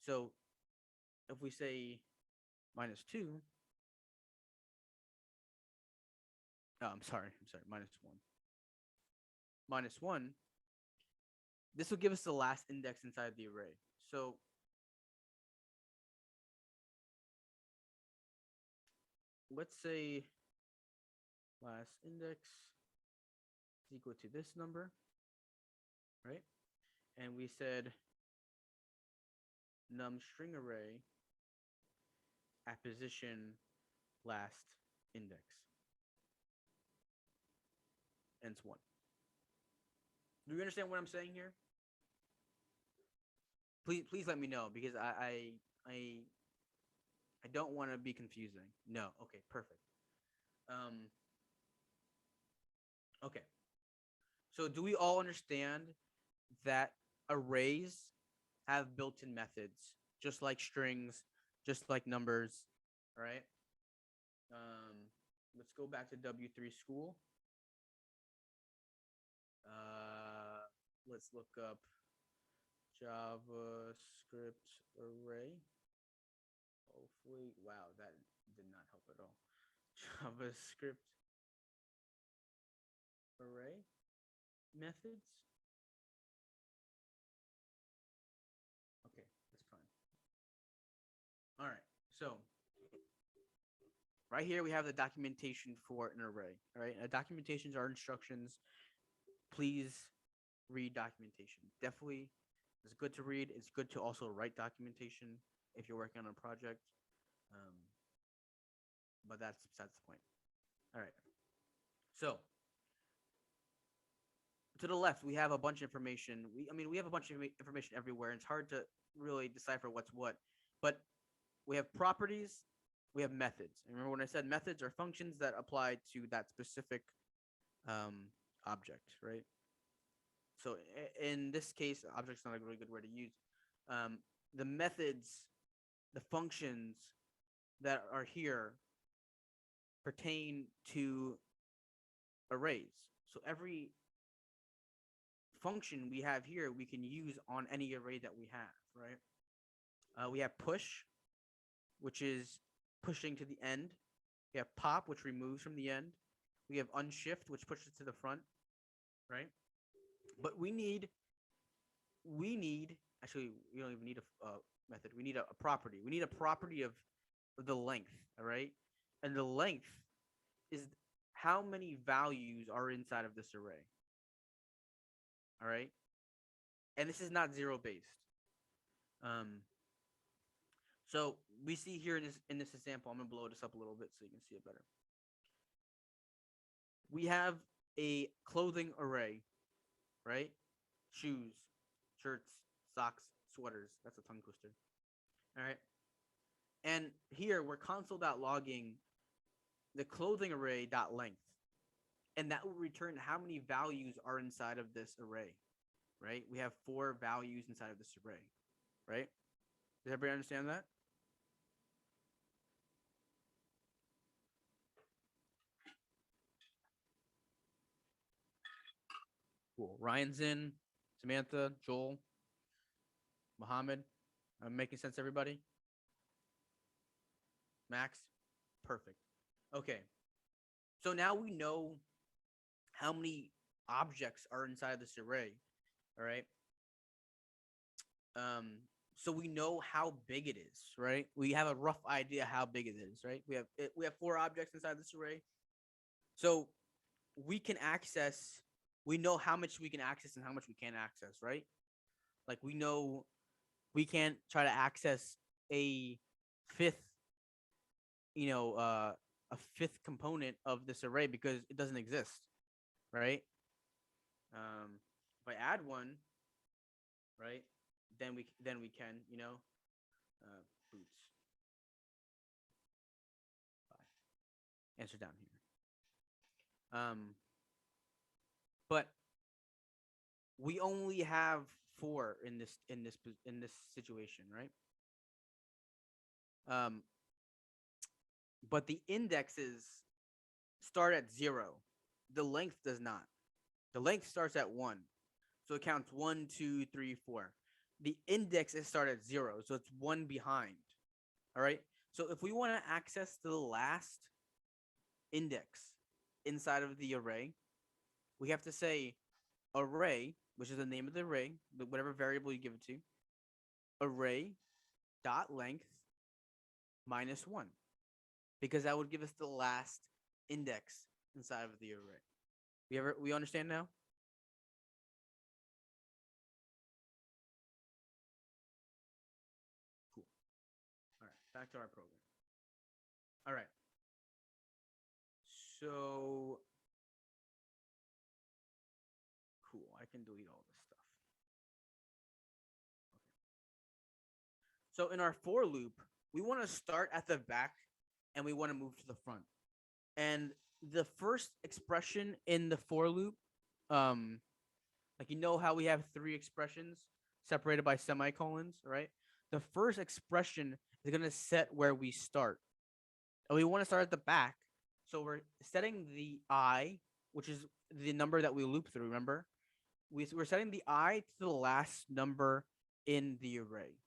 [SPEAKER 1] So if we say -2, oh, I'm sorry, -1. -1, this will give us the last index inside the array. So let's say last index is equal to this number, right? And we said num string array at position last index, and it's 1. Do you understand what I'm saying here? Please let me know because I don't want to be confusing. No, okay, perfect. Okay. So do we all understand that arrays have built-in methods, just like strings, just like numbers, right? Let's go back to W3 school. Let's look up JavaScript array. Hopefully, wow, that did not help at all. JavaScript array methods. Okay, that's fine. All right, so right here we have the documentation for an array. All right, documentations are instructions. Please read documentation. Definitely, it's good to read. It's good to also write documentation if you're working on a project. But that's besides the point. All right. So to the left, we have a bunch of information. We have a bunch of information everywhere. And it's hard to really decipher what's what. But we have properties, we have methods. And remember when I said methods are functions that apply to that specific object, right? So in this case, object's not a really good word to use. The methods, the functions that are here pertain to arrays. So every function we have here, we can use on any array that we have, right? We have push, which is pushing to the end. We have pop, which removes from the end. We have unshift, which pushes to the front, right? But we need actually we don't even need a method. We need a property. We need a property of the length, all right? And the length is how many values are inside of this array. All right? And this is not zero based. So we see here in this example, I'm gonna blow this up a little bit so you can see it better. We have a clothing array, right? Shoes, shirts, socks, sweaters. That's a tongue twister. All right. And here we're console.logging the clothing array dot length. And that will return how many values are inside of this array, right? We have 4 values inside of this array, right? Does everybody understand that? Cool. Ryan's in, Samantha, Joel, Mohammed. I'm making sense, everybody? Max? Perfect. Okay. So now we know how many objects are inside this array. All right. So we know how big it is, right? We have a rough idea how big it is, right? We have 4 objects inside this array. So we can access, we know how much we can access and how much we can't access, right? Like we know we can't try to access a fifth, a fifth component of this array because it doesn't exist, right? If I add one, right, then we can, boots. Answer down here. But we only have 4 in this situation, right? But the indexes start at 0. The length does not. The length starts at 1. So it counts 1, 2, 3, 4. The index is start at 0, so it's 1 behind. All right. So if we want to access the last index inside of the array, we have to say array, which is the name of the array, whatever variable you give it to, array dot length minus 1, because that would give us the last index inside of the array. We understand now? Cool. All right, back to our program. All right. So cool. I can delete all this stuff. Okay. So in our for loop, we want to start at the back and we want to move to the front. And the first expression in the for loop, like how we have 3 expressions separated by semicolons, right? The first expression is going to set where we start. And we want to start at the back. So we're setting the I, which is the number that we loop through, remember? We're setting the I to the last number in the array.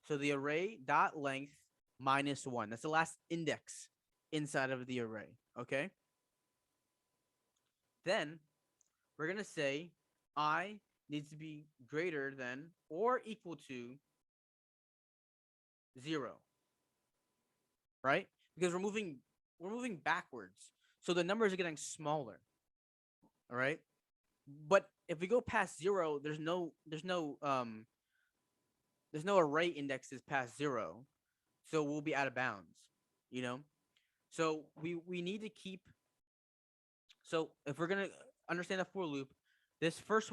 [SPEAKER 1] So the array dot length minus 1. That's the last index inside of the array, okay? Then we're going to say I needs to be greater than or equal to 0, right? Because we're moving backwards. So the numbers are getting smaller. All right? But if we go past 0, there's no array indexes past 0. So we'll be out of bounds, So we need to keep, so if we're going to understand a for loop, this first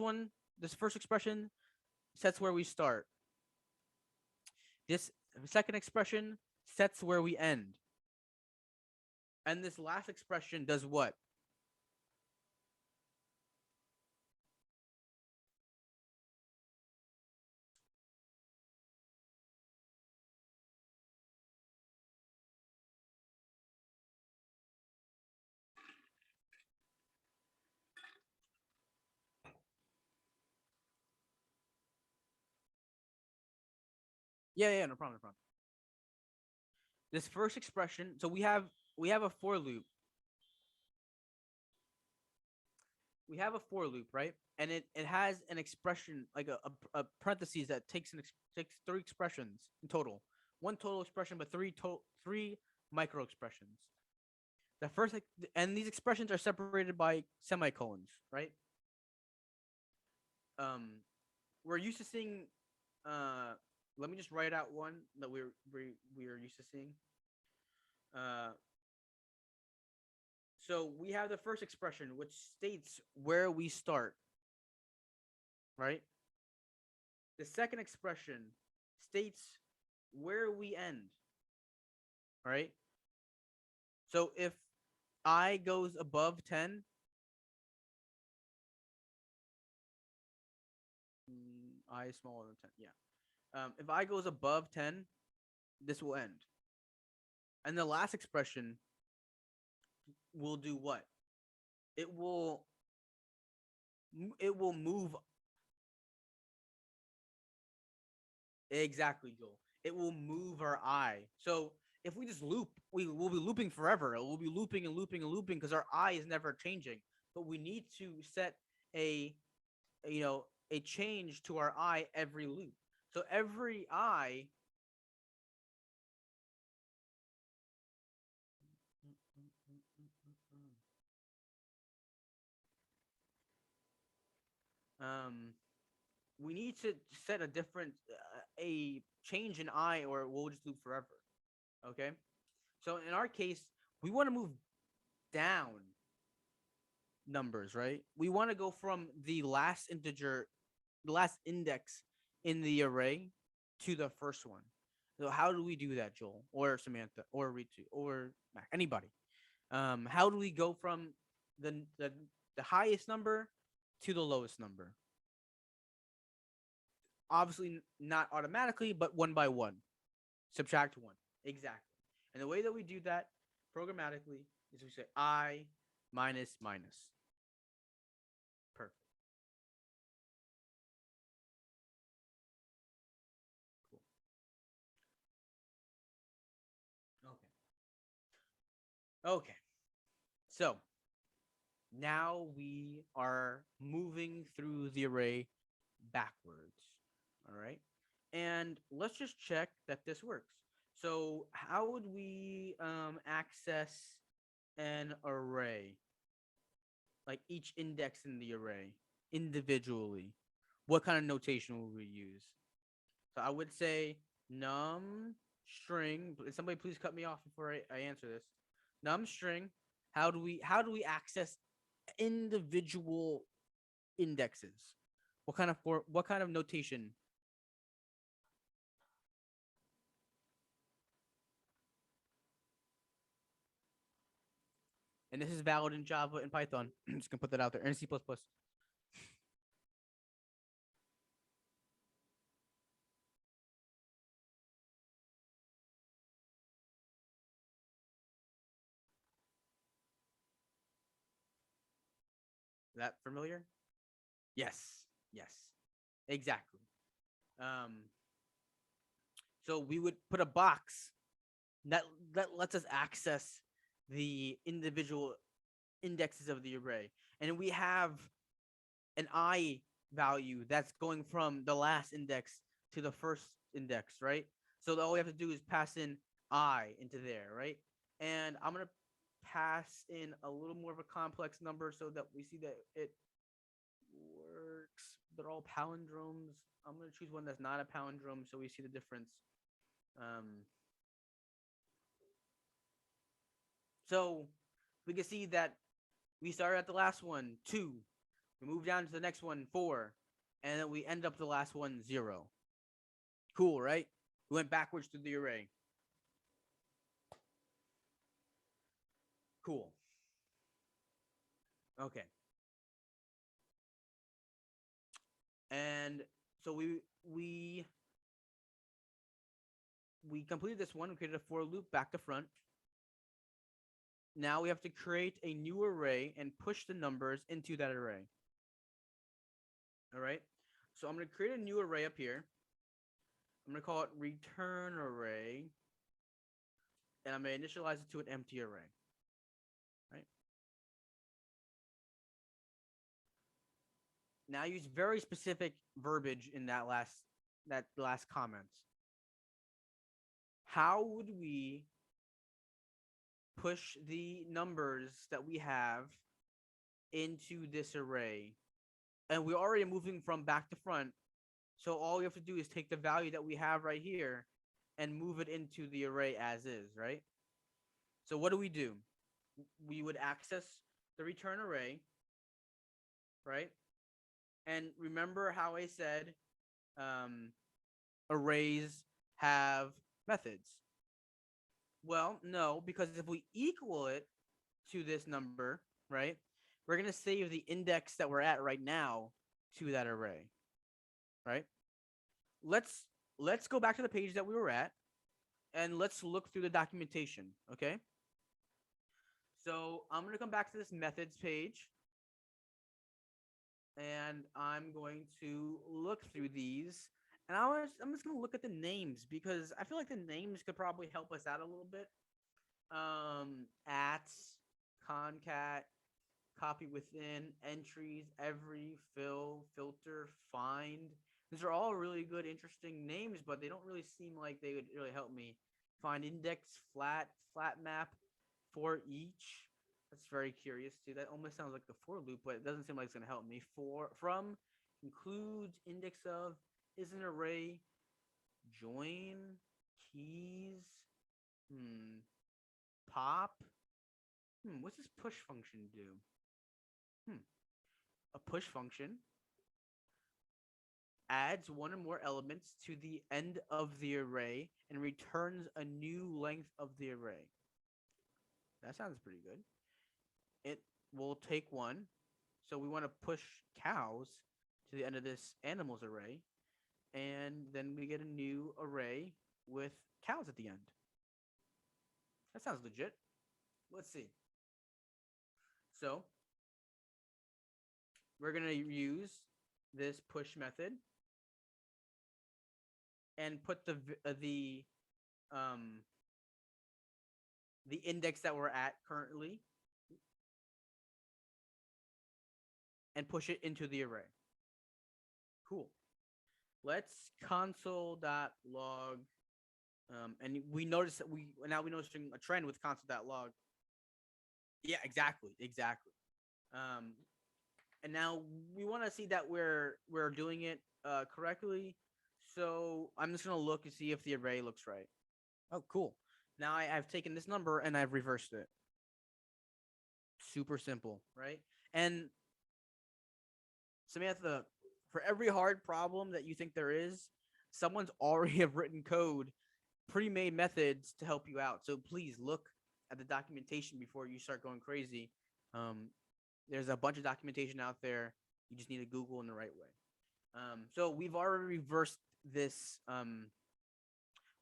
[SPEAKER 1] expression sets where we start. This second expression sets where we end. And this last expression does what? Yeah, no problem. this first expression. So we have a for loop. We have a for loop, right? And it has an expression like a parentheses that takes three expressions in total. One total expression, but three micro expressions. The first and these expressions are separated by semicolons, right? Um, we're used to seeing. Let me just write out one that we're used to seeing. Uh, so we have the first expression, which states where we start, right? The second expression states where we end, right? So if I goes above 10, I is smaller than 10, yeah. If I goes above 10, this will end. And the last expression will do what? It will it will move exactly, Joel. It will move our eye. So if we just loop, we will be looping forever. It will be looping and looping and looping because our eye is never changing. But we need to set a a change to our eye every loop. So every eye um we need to set a different a change in eye or we'll just loop forever. Okay? So in our case, we want to move down numbers, right? We want to go from the last integer, the last index in the array to the first one. So how do we do that, Joel or Samantha or Ritu or Mac, anybody? How do we go from the highest number to the lowest number? Obviously, not automatically, but one by one. Subtract one. Exactly. And the way that we do that programmatically is we say I minus minus. Perfect. Cool. Okay. Okay. So now we are moving through the array backwards. All right. And let's just check that this works. So how would we access an array, like each index in the array individually? What kind of notation would we use? So I would say num string. Somebody please cut me off before I answer this. Num string. How do we access individual indexes? What kind of notation? And this is valid in Java and Python. I'm just gonna put that out there. And C++. That familiar? Yes. Yes. Exactly. Um, so we would put a box that that lets us access the individual indexes of the array, and we have an I value that's going from the last index to the first index, right? So all we have to do is pass in I into there, right? And I'm gonna pass in a little more of a complex number so that we see that it works. They're all palindromes. I'm gonna choose one that's not a palindrome so we see the difference. Um, so we can see that we started at the last one, 2. We move down to the next one, 4. And then we end up the last one, 0. Cool, right? We went backwards through the array. Cool. Okay. And so we completed this one. We created a for loop back to front. Now we have to create a new array and push the numbers into that array. All right. So I'm going to create a new array up here. I'm going to call it return array. and I'm going to initialize it to an empty array. Right? Now use very specific verbiage in that last comment. How would we push the numbers that we have into this array? And we're already moving from back to front. So all we have to do is take the value that we have right here and move it into the array as is, right? So what do? We would access the return array, right? And remember how I said arrays have methods. Well, no, because if we equal it to this number, right, we're going to save the index that we're at right now to that array, right? Let's go back to the page that we were at, and let's look through the documentation, okay? So I'm going to come back to this methods page, and I'm going to look through these. And I'm just going to look at the names because I feel like the names could probably help us out a little bit. At, concat, copy within, entries, every, fill, filter, find. These are all really good, interesting names, but they don't really seem like they would really help me. Find index, flat map, for each. That's very curious too. That almost sounds like a for loop, but it doesn't seem like it's going to help me. From, includes, index of, is an array, join, keys, pop. What's this push function do? A push function adds one or more elements to the end of the array and returns a new length of the array. That sounds pretty good. It will take one. So we want to push cows to the end of this animals array. And then we get a new array with cows at the end. That sounds legit. Let's see. So we're going to use this push method and put the index that we're at currently and push it into the array. Cool. Let's console.log. And we notice that we noticing a trend with console.log. Yeah, exactly. And now we want to see that we're doing it correctly. So I'm just gonna look and see if the array looks right. Oh, cool. Now I've taken this number and I've reversed it. Super simple, right? And Samantha, for every hard problem that you think there is, someone's already have written code, pre-made methods to help you out. So please look at the documentation before you start going crazy. There's a bunch of documentation out there. You just need to Google in the right way. So we've already reversed this.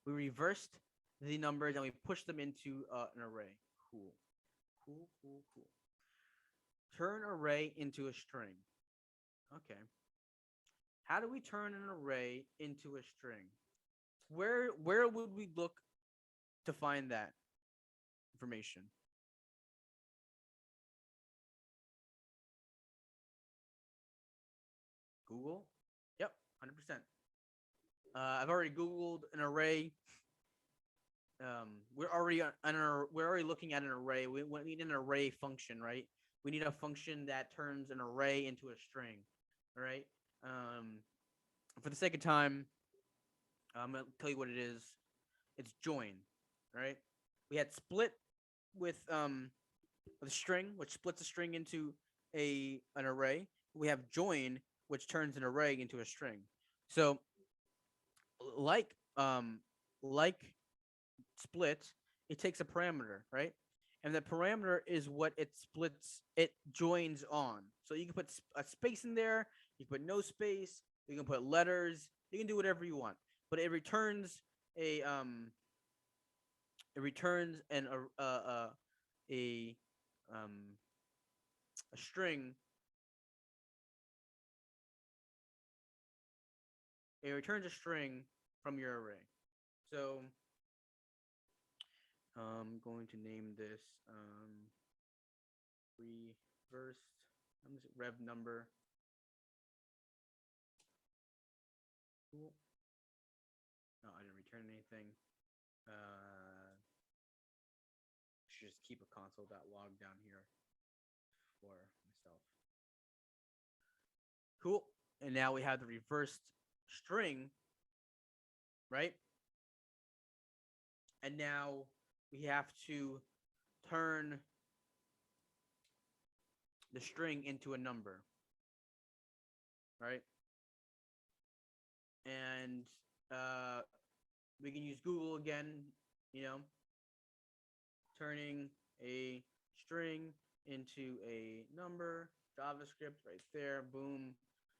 [SPEAKER 1] We reversed the numbers and we pushed them into an array. Cool. Turn array into a string. Okay. How do we turn an array into a string? Where would we look to find that information? Google? Yep, 100%. I've already Googled an array. We're already looking at an array. We need an array function, right? We need a function that turns an array into a string, all right? For the sake of time, I'm gonna tell you what it is. It's join, right? We had split with a string, which splits a string into an array. We have join, which turns an array into a string. So, like split, it takes a parameter, right? And the parameter is what it joins on. So you can put a space in there, you can put no space, you can put letters, you can do whatever you want. But it returns a string. It returns a string from your array. So I'm going to name this reversed rev number. Cool. No, I didn't return anything. Should just keep a console.log down here for myself. Cool. And now we have the reversed string, right? And now we have to turn the string into a number, right? And we can use Google again, you know, turning a string into a number, JavaScript right there, boom.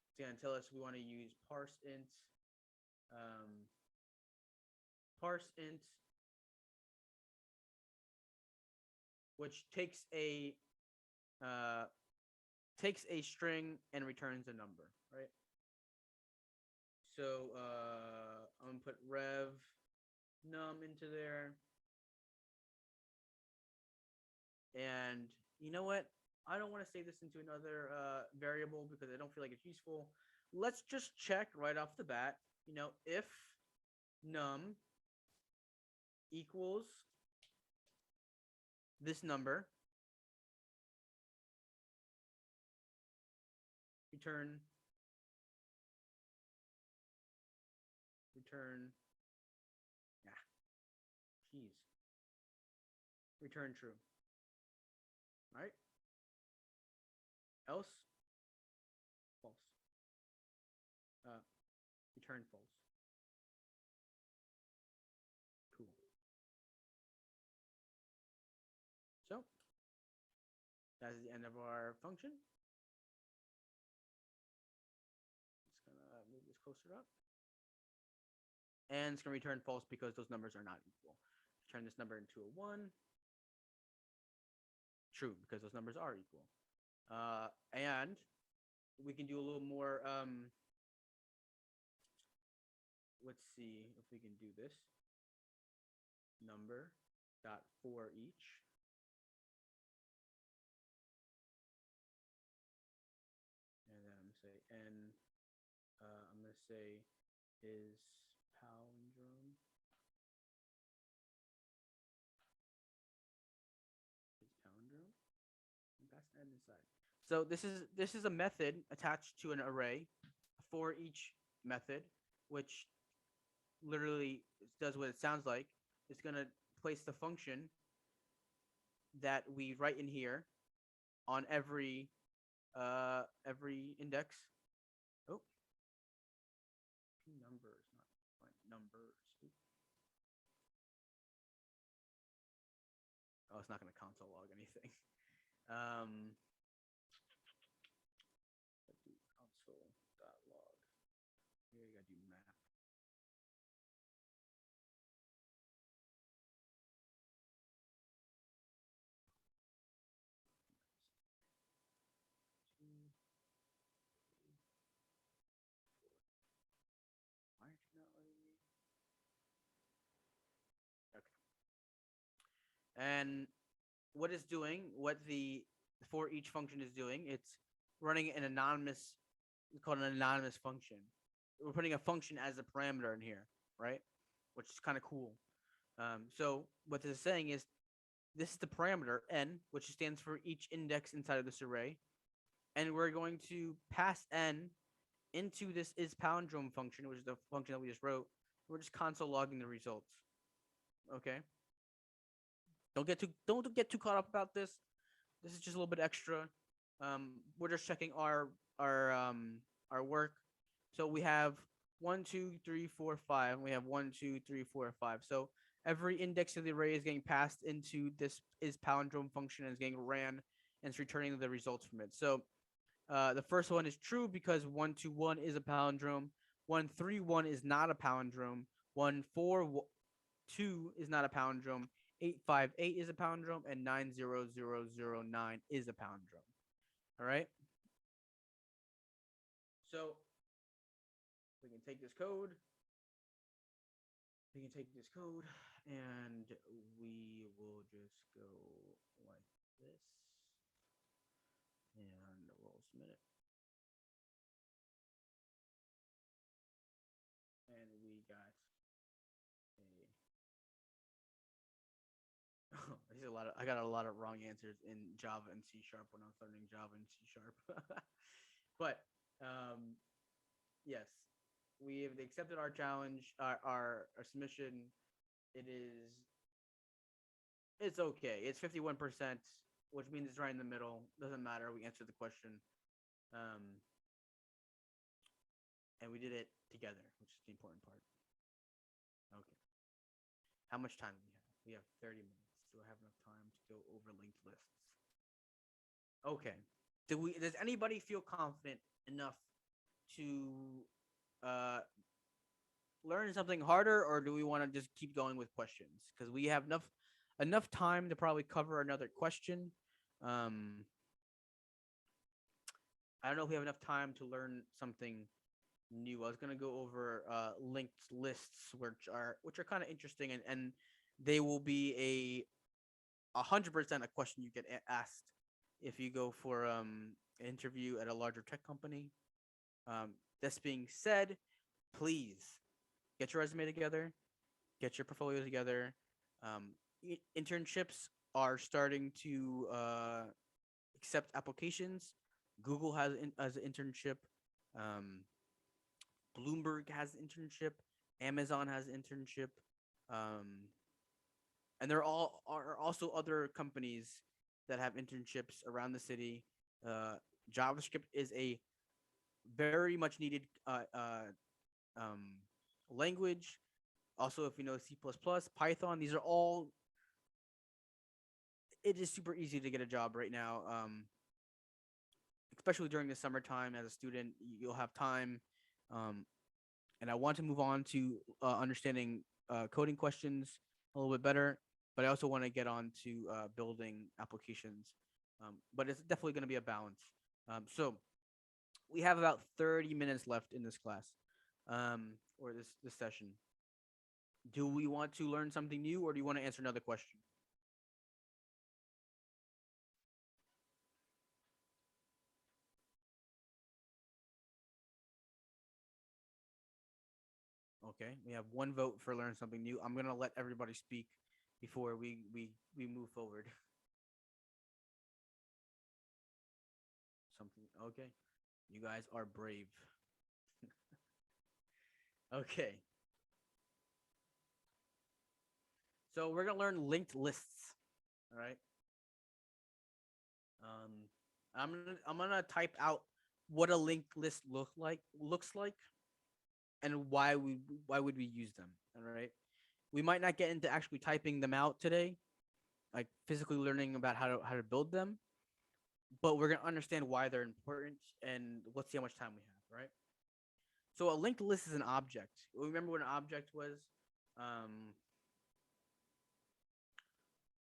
[SPEAKER 1] It's gonna tell us we want to use parse int, which takes a string and returns a number, right? So I'm gonna put rev num into there. And you know what? I don't want to save this into another variable because I don't feel like it's useful. Let's just check right off the bat, you know, if num equals this number, return return true. Right? Else, false. Return false. Cool. So that's the end of our function. Just gonna move this closer up. And it's gonna return false because those numbers are not equal. Turn this number into a 1. True, because those numbers are equal. And we can do a little more. Let's see if we can do this. Number dot for each. And then I'm gonna say n. I'm gonna say is palindrome. Inside. So this is a method attached to an array for each method, which literally does what it sounds like. It's gonna place the function that we write in here on every index. Oh, numbers, not numbers. Oh, it's not gonna console log anything. Let's do console.log. Here you gotta do map. Why aren't you not letting me? Okay. And what it's doing, what the for each function is doing, it's running an anonymous, it's called an anonymous function. We're putting a function as a parameter in here, right? Which is kind of cool. So what this is saying is this is the parameter n, which stands for each index inside of this array. And we're going to pass n into this is palindrome function, which is the function that we just wrote. We're just console logging the results. Okay. Don't get too caught up about this. This is just a little bit extra. We're just checking our work. So we have 1, 2, 3, 4, 5. And we have 1, 2, 3, 4, 5. So every index of the array is getting passed into this is palindrome function and is getting ran and it's returning the results from it. So the first one is true because 1, 2, 1 is a palindrome. 1, 3, 1 is not a palindrome. 1, 4, 2 is not a palindrome. 858 is a palindrome, and 90009 is a palindrome. All right. So we can take this code We can take this code and we will just go like this and we'll submit it. And we got I see a lot of I got a lot of wrong answers in Java and C sharp when I was learning Java and C sharp. But yes, we have accepted our challenge, our submission. It is it's okay. It's 51%, which means it's right in the middle. Doesn't matter. We answered the question, um, and we did it together, which is the important part. Okay. How much time do we have? We have 30 minutes. Do I have enough time to go over linked lists? Okay. Does anybody feel confident enough to uh learn something harder, or do we want to just keep going with questions? Because we have enough time to probably cover another question. Um I don't know if we have enough time to learn something new. I was gonna go over linked lists, which are kind of interesting, and they will be 100% a question you get asked if you go for an interview at a larger tech company. This being said, please get your resume together, get your portfolio together. Internships are starting to accept applications. Google has an internship. Um, Bloomberg has an internship. Amazon has an internship. Um, and there are also other companies that have internships around the city. Uh, JavaScript is a very much needed um, language. Also, if you know C++, Python, these are all. It is super easy to get a job right now, especially during the summertime. As a student, you'll have time, um, and I want to move on to understanding coding questions a little bit better. But I also want to get on to building applications. But it's definitely going to be a balance. So we have about 30 minutes left in this class, or this session. Do we want to learn something new, or do you want to answer another question? Okay, we have one vote for learn something new. I'm gonna let everybody speak before we move forward. Something okay. You guys are brave. Okay, so we're gonna learn linked lists. All right. Um, I'm gonna type out what a linked list looks like, and why would we use them. All right. We might not get into actually typing them out today, like physically learning about how to build them, but we're gonna understand why they're important, and let's see how much time we have. Right. So a linked list is an object. Remember what an object was? Um,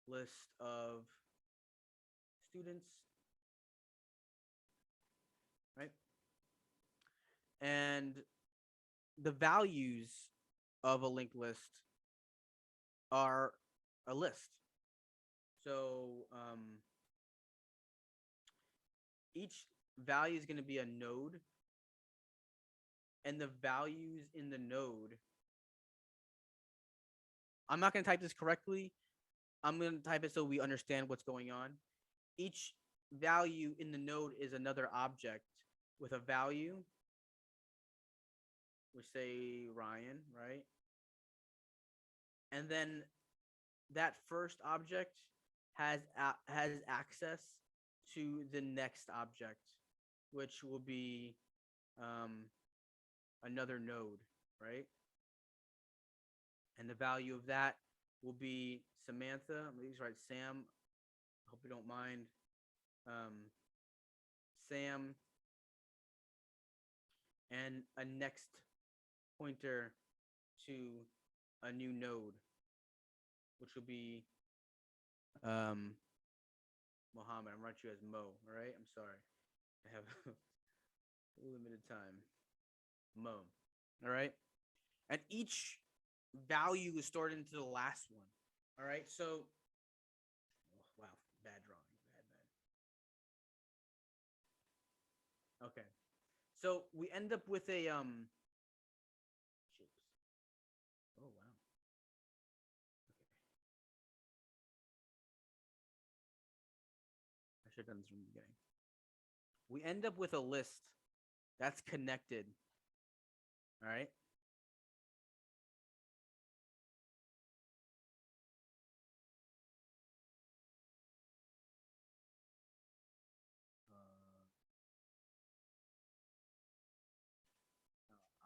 [SPEAKER 1] list of students, right? And the values of a linked list are a list. So each value is going to be a node, and the values in the node. I'm not going to type this correctly. I'm going to type it so we understand what's going on. Each value in the node is another object with a value. We say Ryan, right? And then that first object has access to the next object, which will be um, another node, right? And the value of that will be Samantha. I'm gonna write Sam. Hope you don't mind. Sam, and a next pointer to a new node, which will be Mohammed. I'm writing you as Mo. All right. I'm sorry. I have limited time. Mo. All right. And each value is stored into the last one. All right. So, oh, wow, bad drawing, bad. Okay. So we end up with a shapes. Oh wow. Okay. I should have done this from the beginning. We end up with a list that's connected. All right.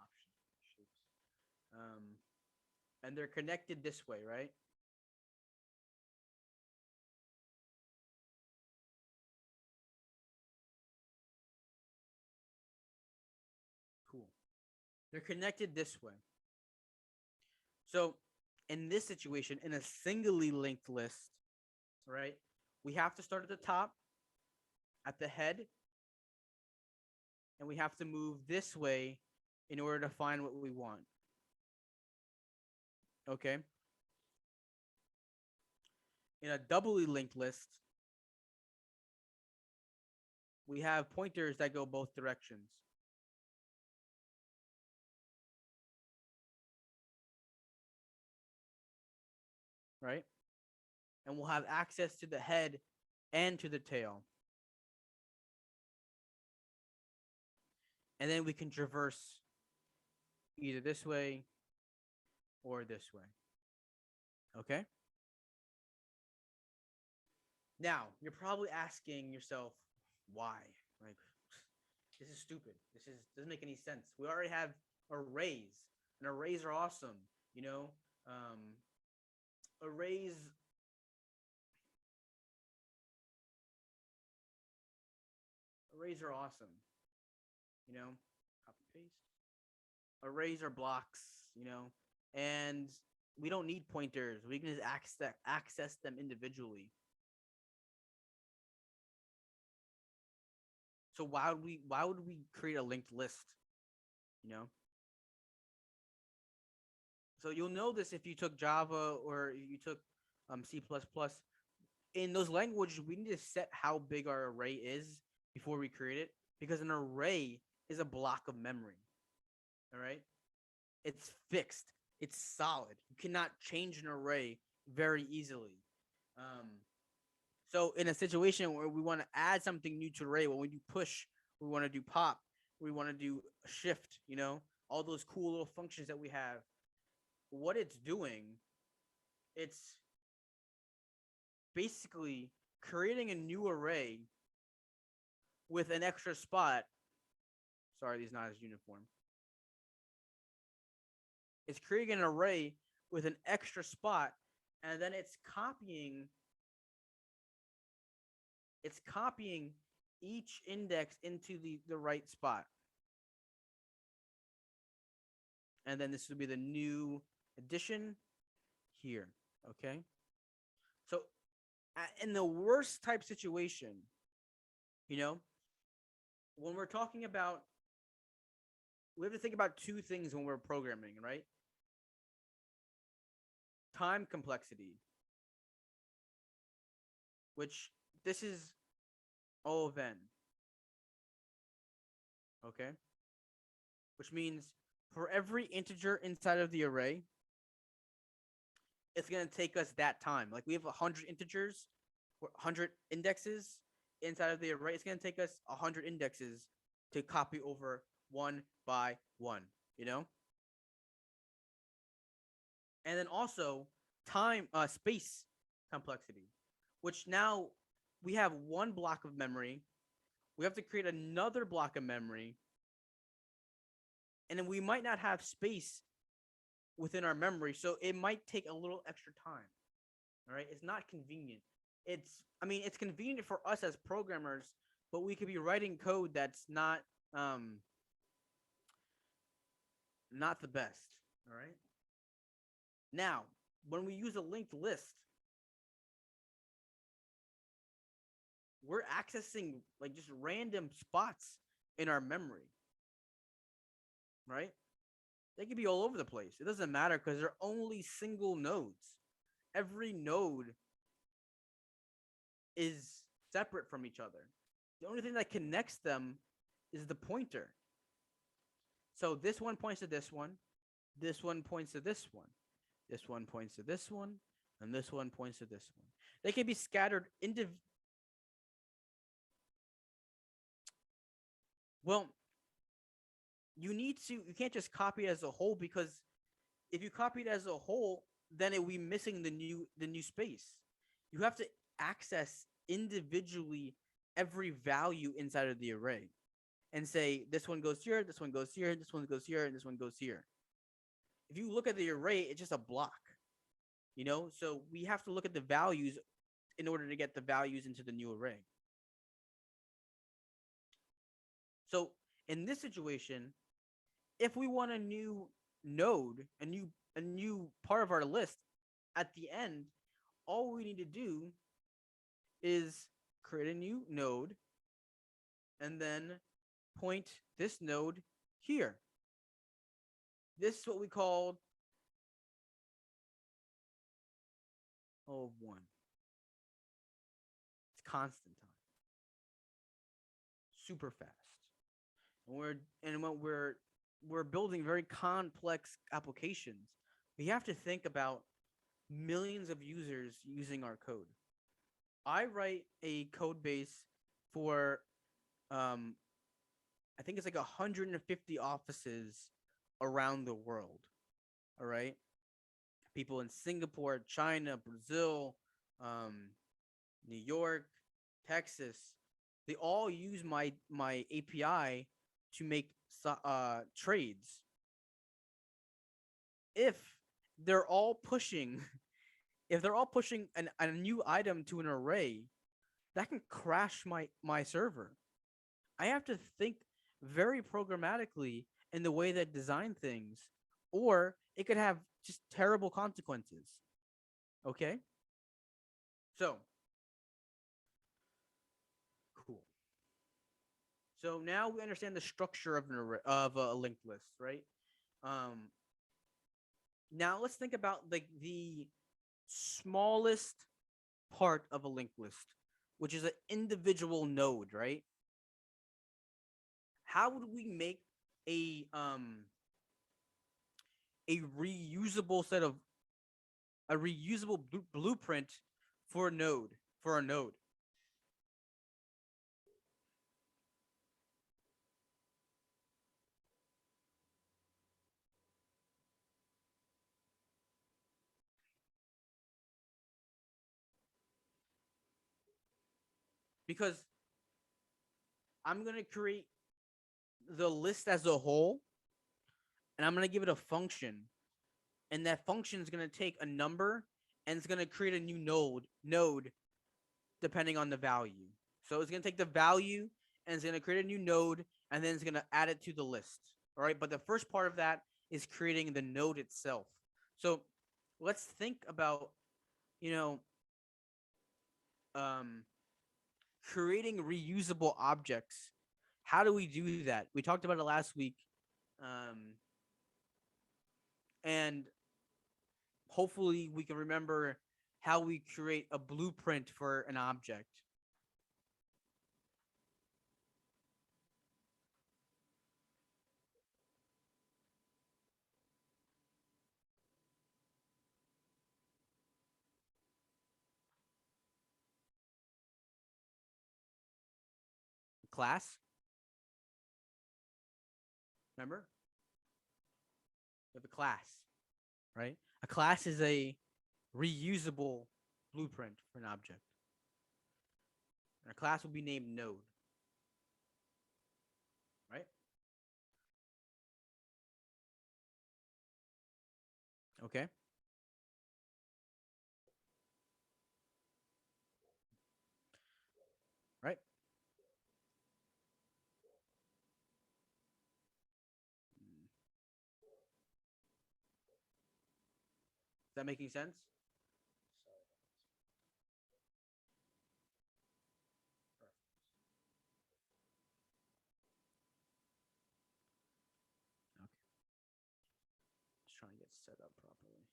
[SPEAKER 1] Options shapes. And they're connected this way, right? Cool. They're connected this way. So in this situation, in a singly linked list, right, we have to start at the top, at the head, and we have to move this way in order to find what we want. Okay. In a doubly linked list, we have pointers that go both directions. Right? And we'll have access to the head and to the tail. And then we can traverse either this way or this way. Okay? Now, you're probably asking yourself, why? Like, this is stupid. This is doesn't make any sense. We already have arrays, and arrays are awesome. You know, arrays arrays are awesome. You know, copy paste. Arrays are blocks. You know, and we don't need pointers. We can just access them individually. So why would we create a linked list? You know. So you'll know this if you took Java or you took C++. In those languages, we need to set how big our array is before we create it, because an array is a block of memory. All right, it's fixed. It's solid. You cannot change an array very easily. Um, so in a situation where we want to add something new to array, when we do push, we want to do pop, we want to do shift. You know, all those cool little functions that we have. What it's doing, it's basically creating a new array with an extra spot. Sorry, these not as uniform. It's creating an array with an extra spot, and then it's copying each index into the right spot. And then this will be the new addition here. Okay. So in the worst type situation, you know, when we're talking about, we have to think about two things when we're programming, right? Time complexity, which this is O of n. Okay. Which means for every integer inside of the array, it's going to take us that time. Like we have 100 integers, 100 indexes inside of the array. It's going to take us 100 indexes to copy over one by one, you know? And then also space complexity, which now we have one block of memory. We have to create another block of memory. And then we might not have space within our memory, so it might take a little extra time. All right, it's not convenient. It's convenient for us as programmers, but we could be writing code that's not the best. All right. Now, when we use a linked list, we're accessing like just random spots in our memory. Right? They could be all over the place. It doesn't matter because they're only single nodes. Every node is separate from each other. The only thing that connects them is the pointer. So this one points to this one points to this one points to this one, and this one points to this one. They can be scattered into. Well, you can't just copy it as a whole because if you copy it as a whole, then it will be missing the new space. You have to access individually every value inside of the array and say this one goes here, this one goes here, this one goes here, and this one goes here. If you look at the array, it's just a block, So we have to look at the values in order to get the values into the new array. So in this situation, if we want a new node, a new part of our list at the end, all we need to do is create a new node and then point this node here. This is what we called O1. It's constant time. Super fast. And when we're building very complex applications, we have to think about millions of users using our code. I write a code base for I think it's like 150 offices around the world. All right. People in Singapore, China, Brazil, New York, Texas, they all use my API to make trades. If they're all pushing a new item to an array, that can crash my server. I have to think very programmatically in the way that design things, or it could have just terrible consequences. Okay? So, cool. So now we understand the structure of an array, of a linked list, right? Now let's think about like the smallest part of a linked list, which is an individual node, right? How would we make a reusable blueprint for a node? Because I'm gonna create the list as a whole, and I'm gonna give it a function, and that function is gonna take a number and it's gonna create a new node depending on the value. So it's gonna take the value and it's gonna create a new node and then it's gonna add it to the list. All right, but the first part of that is creating the node itself. So let's think about, you know, um, creating reusable objects. How do we do that? We talked about it last week, and hopefully we can remember how we create a blueprint for an object. Class, remember? We have a class, right? A class is a reusable blueprint for an object. And a class will be named node, right? Okay. Right. Is that making sense? set up properly.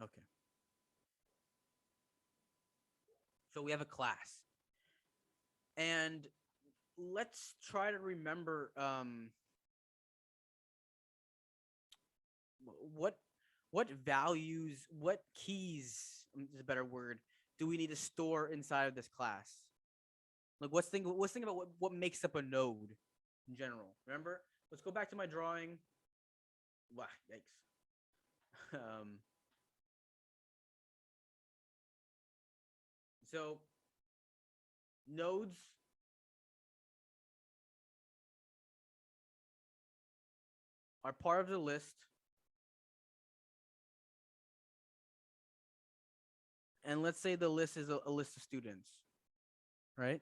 [SPEAKER 1] Okay. So we have a class. And let's try to remember what what values, what keys is a better word, do we need to store inside of this class? Like let's think about what makes up a node in general. Remember? Let's go back to my drawing. Wow, yikes. So nodes are part of the list, and let's say the list is a list of students, right?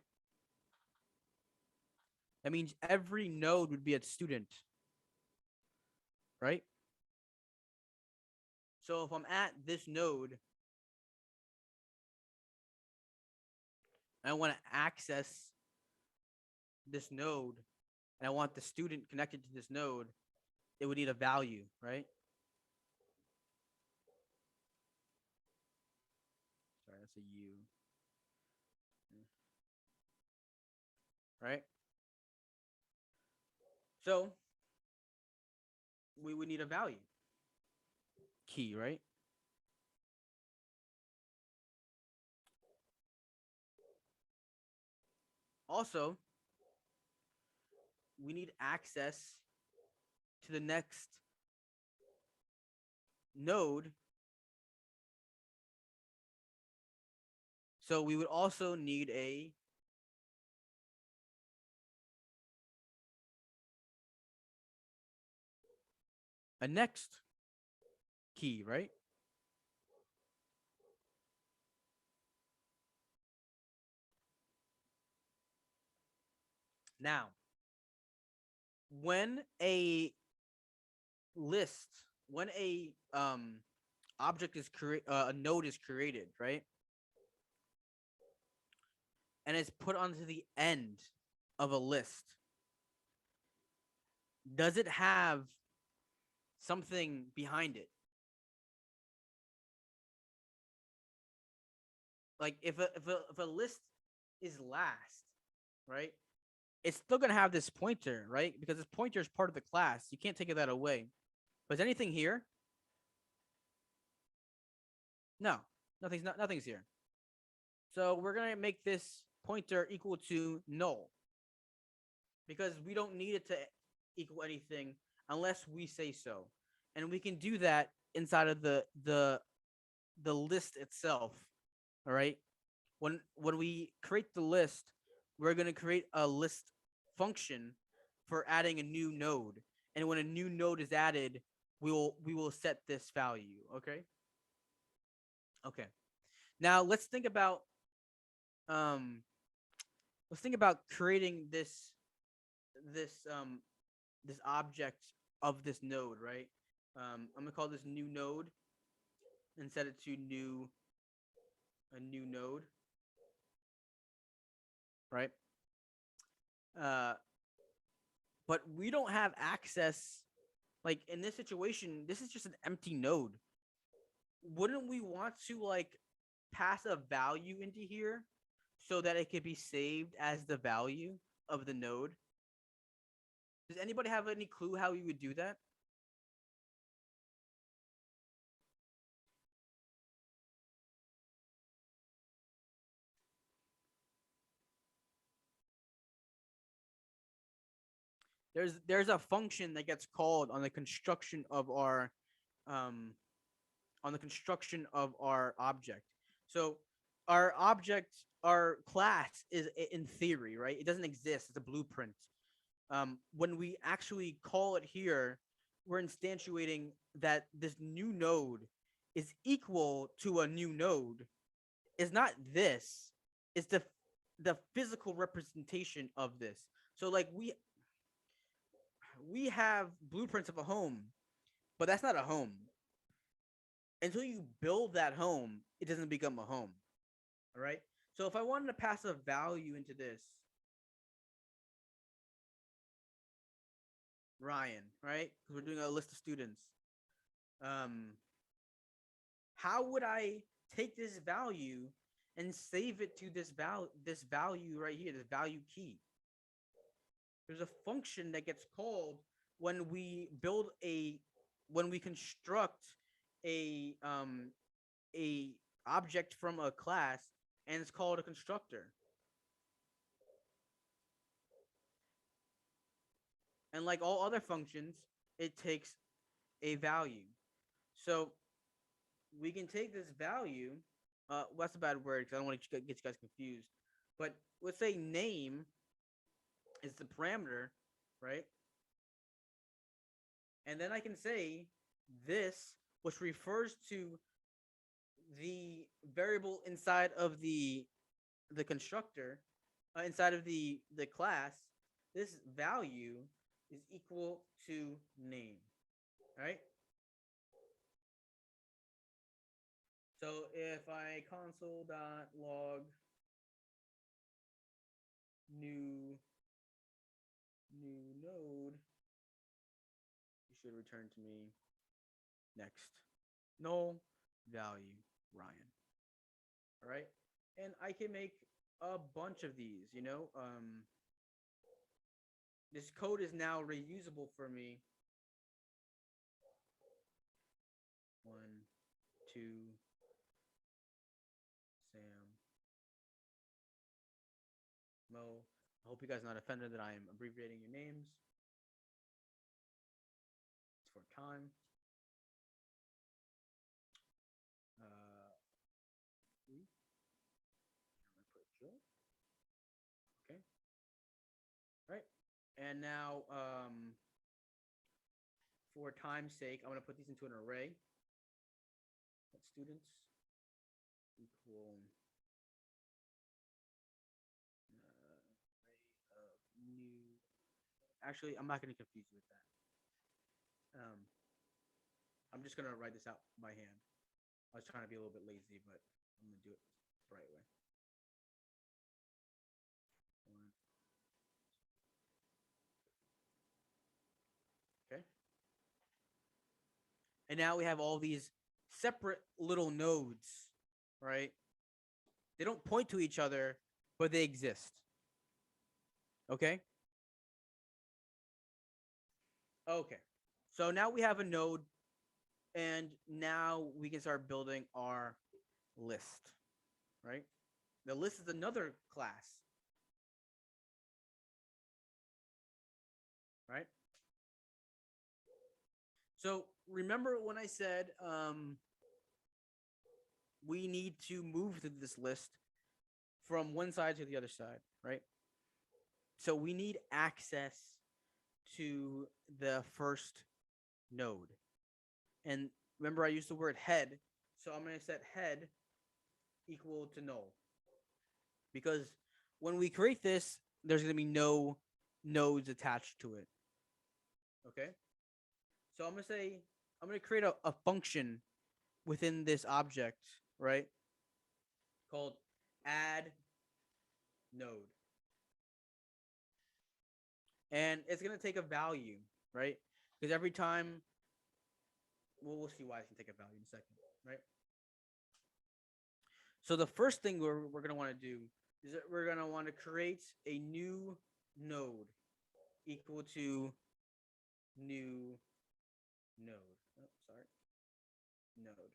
[SPEAKER 1] That means every node would be a student, right? So if I'm at this node, I want to access this node, and I want the student connected to this node, it would need a value, right? Sorry, that's a U. Right? So we would need a value key, right? Also, we need access to the next node. So we would also need a next key, right? Now, when a list, when a object is created, a node is created, right? And it's put onto the end of a list. Does it have something behind it? Like if a list is last, right? It's still gonna have this pointer, right? Because this pointer is part of the class. You can't take that away. But is anything here? No, nothing's here. So we're gonna make this pointer equal to null because we don't need it to equal anything unless we say so, and we can do that inside of the list itself. All right. When we create the list, we're gonna create a list function for adding a new node, and when a new node is added, we will set this value. Okay. Okay. Now um let's think about creating this this object of this node, right? I'm gonna call this new node and set it to a new node, right? Uh, but we don't have access. Like in this situation, this is just an empty node. Wouldn't we want to like pass a value into here so that it could be saved as the value of the node? Does anybody have any clue how we would do that? There's a function that gets called on the construction of um our object. So our object, our class is in theory, right? It doesn't exist. It's a blueprint. When we actually call it here, we're instantiating that this new node is equal to a new node. It's not this. It's the physical representation of this. So like we have blueprints of a home, but that's not a home. Until you build that home, it doesn't become a home. All right. So if I wanted to pass a value into this, Ryan, right? Because we're doing a list of students. Um, how would I take this value and save it to this value right here, this value key? There's a function that gets called when we build a when we construct a a object from a class, and it's called a constructor. And like all other functions, it takes a value. So we can take this value. Well, that's a bad word because I don't want to get you guys confused. But let's say name is the parameter, right? And then I can say this, which refers to the variable inside of the constructor, inside of the class. This value is equal to name, right? So if I console.log new node, you should return to me next null value Ryan. All right, and I can make a bunch of these. This code is now reusable for me. 1, 2, Sam, Mo. I hope you guys are not offended that I am abbreviating your names. It's for time. I'm gonna put Joe. Okay. All right. And now, for time's sake, I'm gonna put these into an array. Let students equal array of new. Actually, I'm not gonna confuse you with that. I'm just gonna write this out by hand. I was trying to be a little bit lazy, but I'm gonna do it the right way. Okay. And now we have all these separate little nodes, right? They don't point to each other, but they exist. Okay? Okay. So now we have a node, and now we can start building our list, right? The list is another class, right? So remember when I said we need to move to this list from one side to the other side, right? So we need access to the first node. And remember, I used the word head. So I'm going to set head equal to null. Because when we create this, there's going to be no nodes attached to it. Okay? So I'm going to create a function within this object, right? Called add node. And it's going to take a value, right? Because every time, we'll see why it's going to take a value in a second, right? So the first thing we're going to want to do is that we're going to want to create a new node equal to new node. Oh, sorry. Node.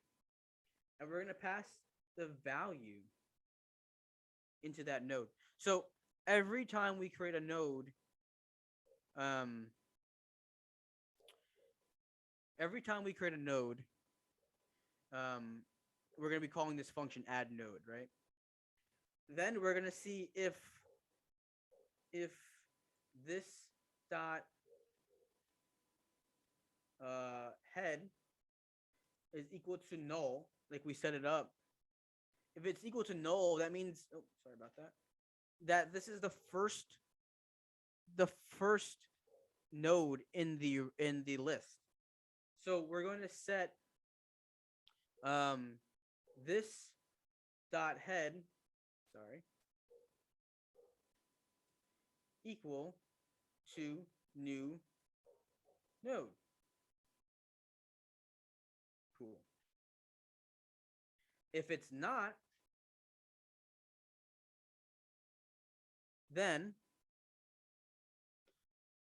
[SPEAKER 1] And we're going to pass the value into that node. So every time we create a node, every time we create a node, we're going to be calling this function add node, right? Then we're going to see if this dot head is equal to null, like we set it up. If it's equal to null, that means, oh, sorry about that, that this is the first node in the list. So we're going to set this dot head, sorry, equal to new node. If it's not, then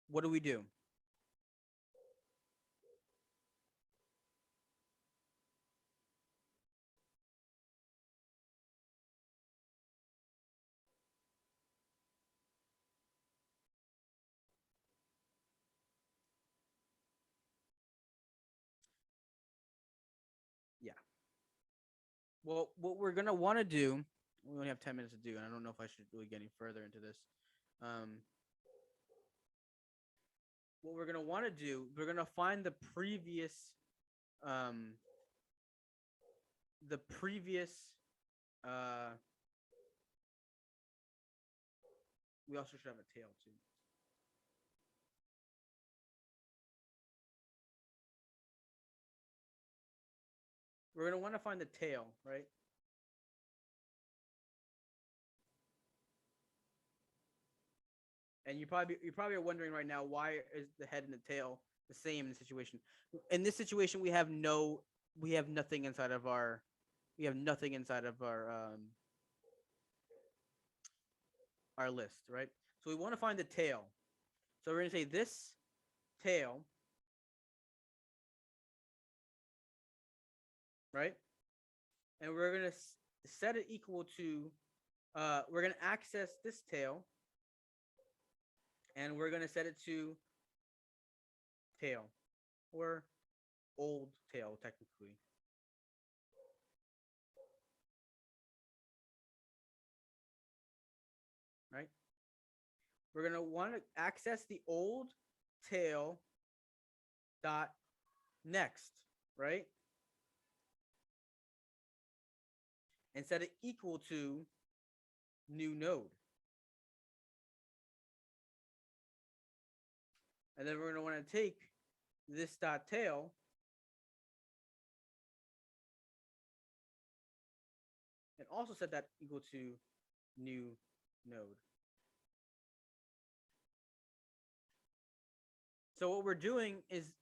[SPEAKER 1] what do we do? Yeah. Well, what we're gonna want to do, we only have 10 minutes to do, and I don't know if I should really get any further into this. Um, what we're gonna want to do, we're gonna find um, the previous. Uh, we also should have a tail too. We're gonna want to find the tail, right? And you probably are wondering right now, why is the head and the tail the same in the situation? In this situation, we have nothing inside of our list, right? So we want to find the tail. So we're gonna say this tail, right? And we're gonna set it equal to. We're gonna access this tail, and we're gonna set it to tail, or old tail technically. Right? We're gonna want to access the old tail dot next, right? And set it equal to new node. And then we're gonna want to take this dot tail and also set that equal to new node. So what we're doing is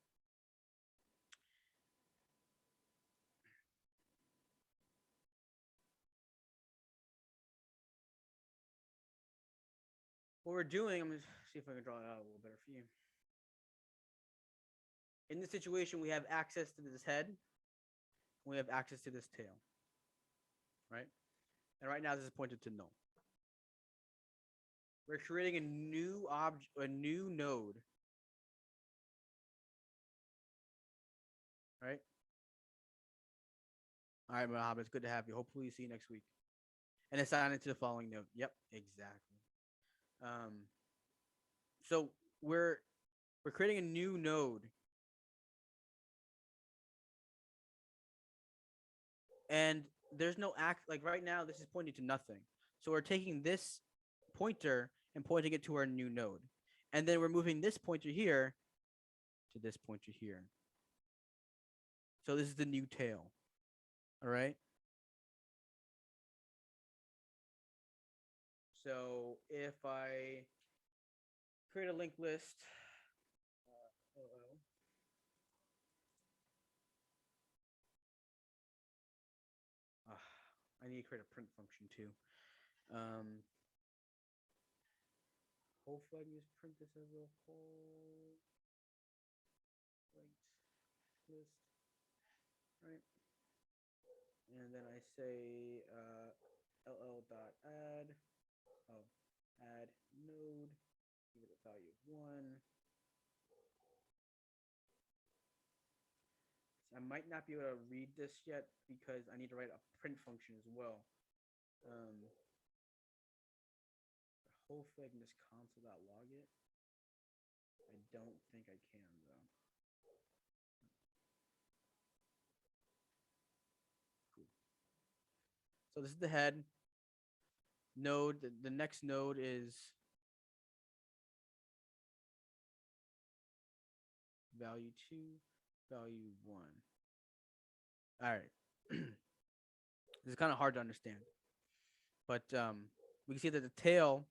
[SPEAKER 1] I'm gonna see if I can draw it out a little better for you. In this situation, we have access to this head, and we have access to this tail, right? And right now this is pointed to null. We're creating a new node, right? All right, Mohab, it's good to have you. Hopefully, see you next week. And assign it to the following node. Yep, exactly. Um, so we're creating a new node, and there's no act like right now. This is pointing to nothing. So we're taking this pointer and pointing it to our new node, and then we're moving this pointer here to this pointer here. So this is the new tail. All right. So if I create a linked list, I need to create a print function too. Um, hopefully I can just print this as a whole linked list, right? And then I say ll.add, add node, give it a value of 1. So I might not be able to read this yet because I need to write a print function as well. Hopefully I can just console.log it. I don't think I can though. Cool. So this is the head node. The next node is value 2, value 1. All right. This is kind of hard to understand, but we can see that the tail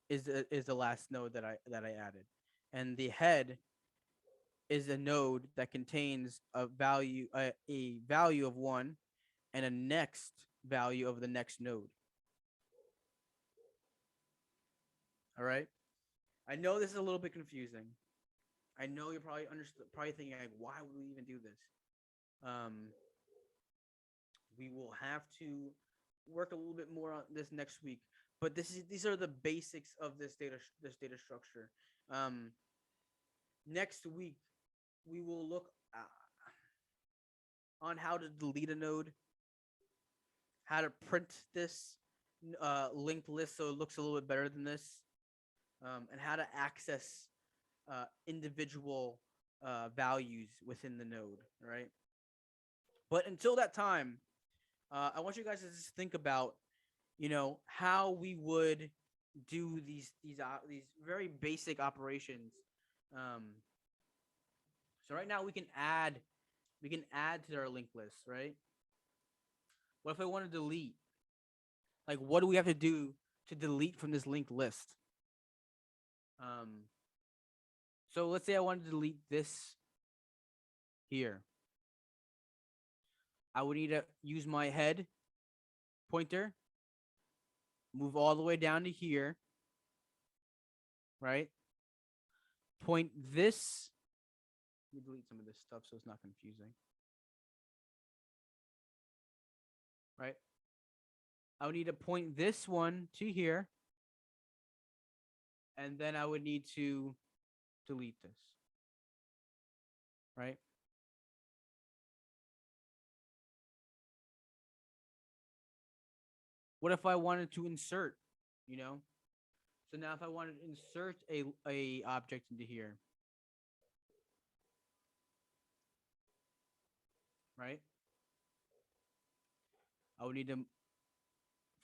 [SPEAKER 1] is the last node that I added, and the head is a node that contains a value of 1, and a next value of the next node. All right. I know this is a little bit confusing. I know you're probably thinking like, why would we even do this? We will have to work a little bit more on this next week, but these are the basics of this data structure. Um, Next week we will look on how to delete a node, how to print this linked list so it looks a little bit better than this, and how to access individual values within the node, right? But until that time, I want you guys to just think about, how we would do these very basic operations. So right now we can add to our linked list, right? What if I want to delete? Like, what do we have to do to delete from this linked list? Um, so let's say I want to delete this here. I would need to use my head pointer, move all the way down to here, right? Point this. Let me delete some of this stuff so it's not confusing. Right? I would need to point this one to here, and then I would need to delete this. Right? What if I wanted to insert, you know? So now if I wanted to insert a object into here, right? I would need to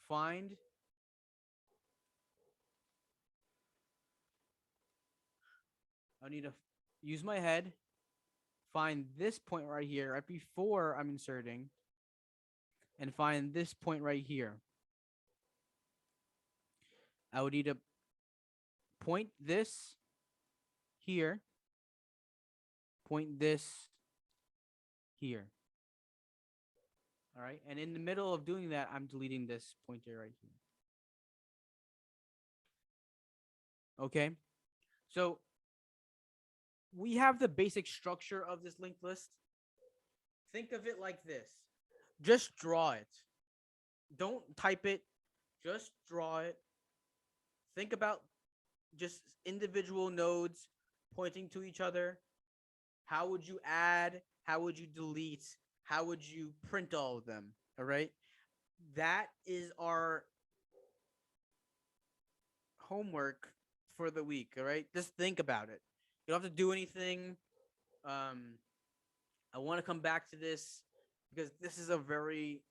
[SPEAKER 1] find I need to use my head, find this point right here, right before I'm inserting, and find this point right here. I would need to point this here, point this here. All right. And in the middle of doing that, I'm deleting this pointer right here. Okay. So we have the basic structure of this linked list. Think of it like this. Just draw it. Don't type it. Just draw it. Think about just individual nodes pointing to each other. How would you add? How would you delete? How would you print all of them? All right. That is our homework for the week. All right. Just think about it. You don't have to do anything. I want to come back to this because this is a very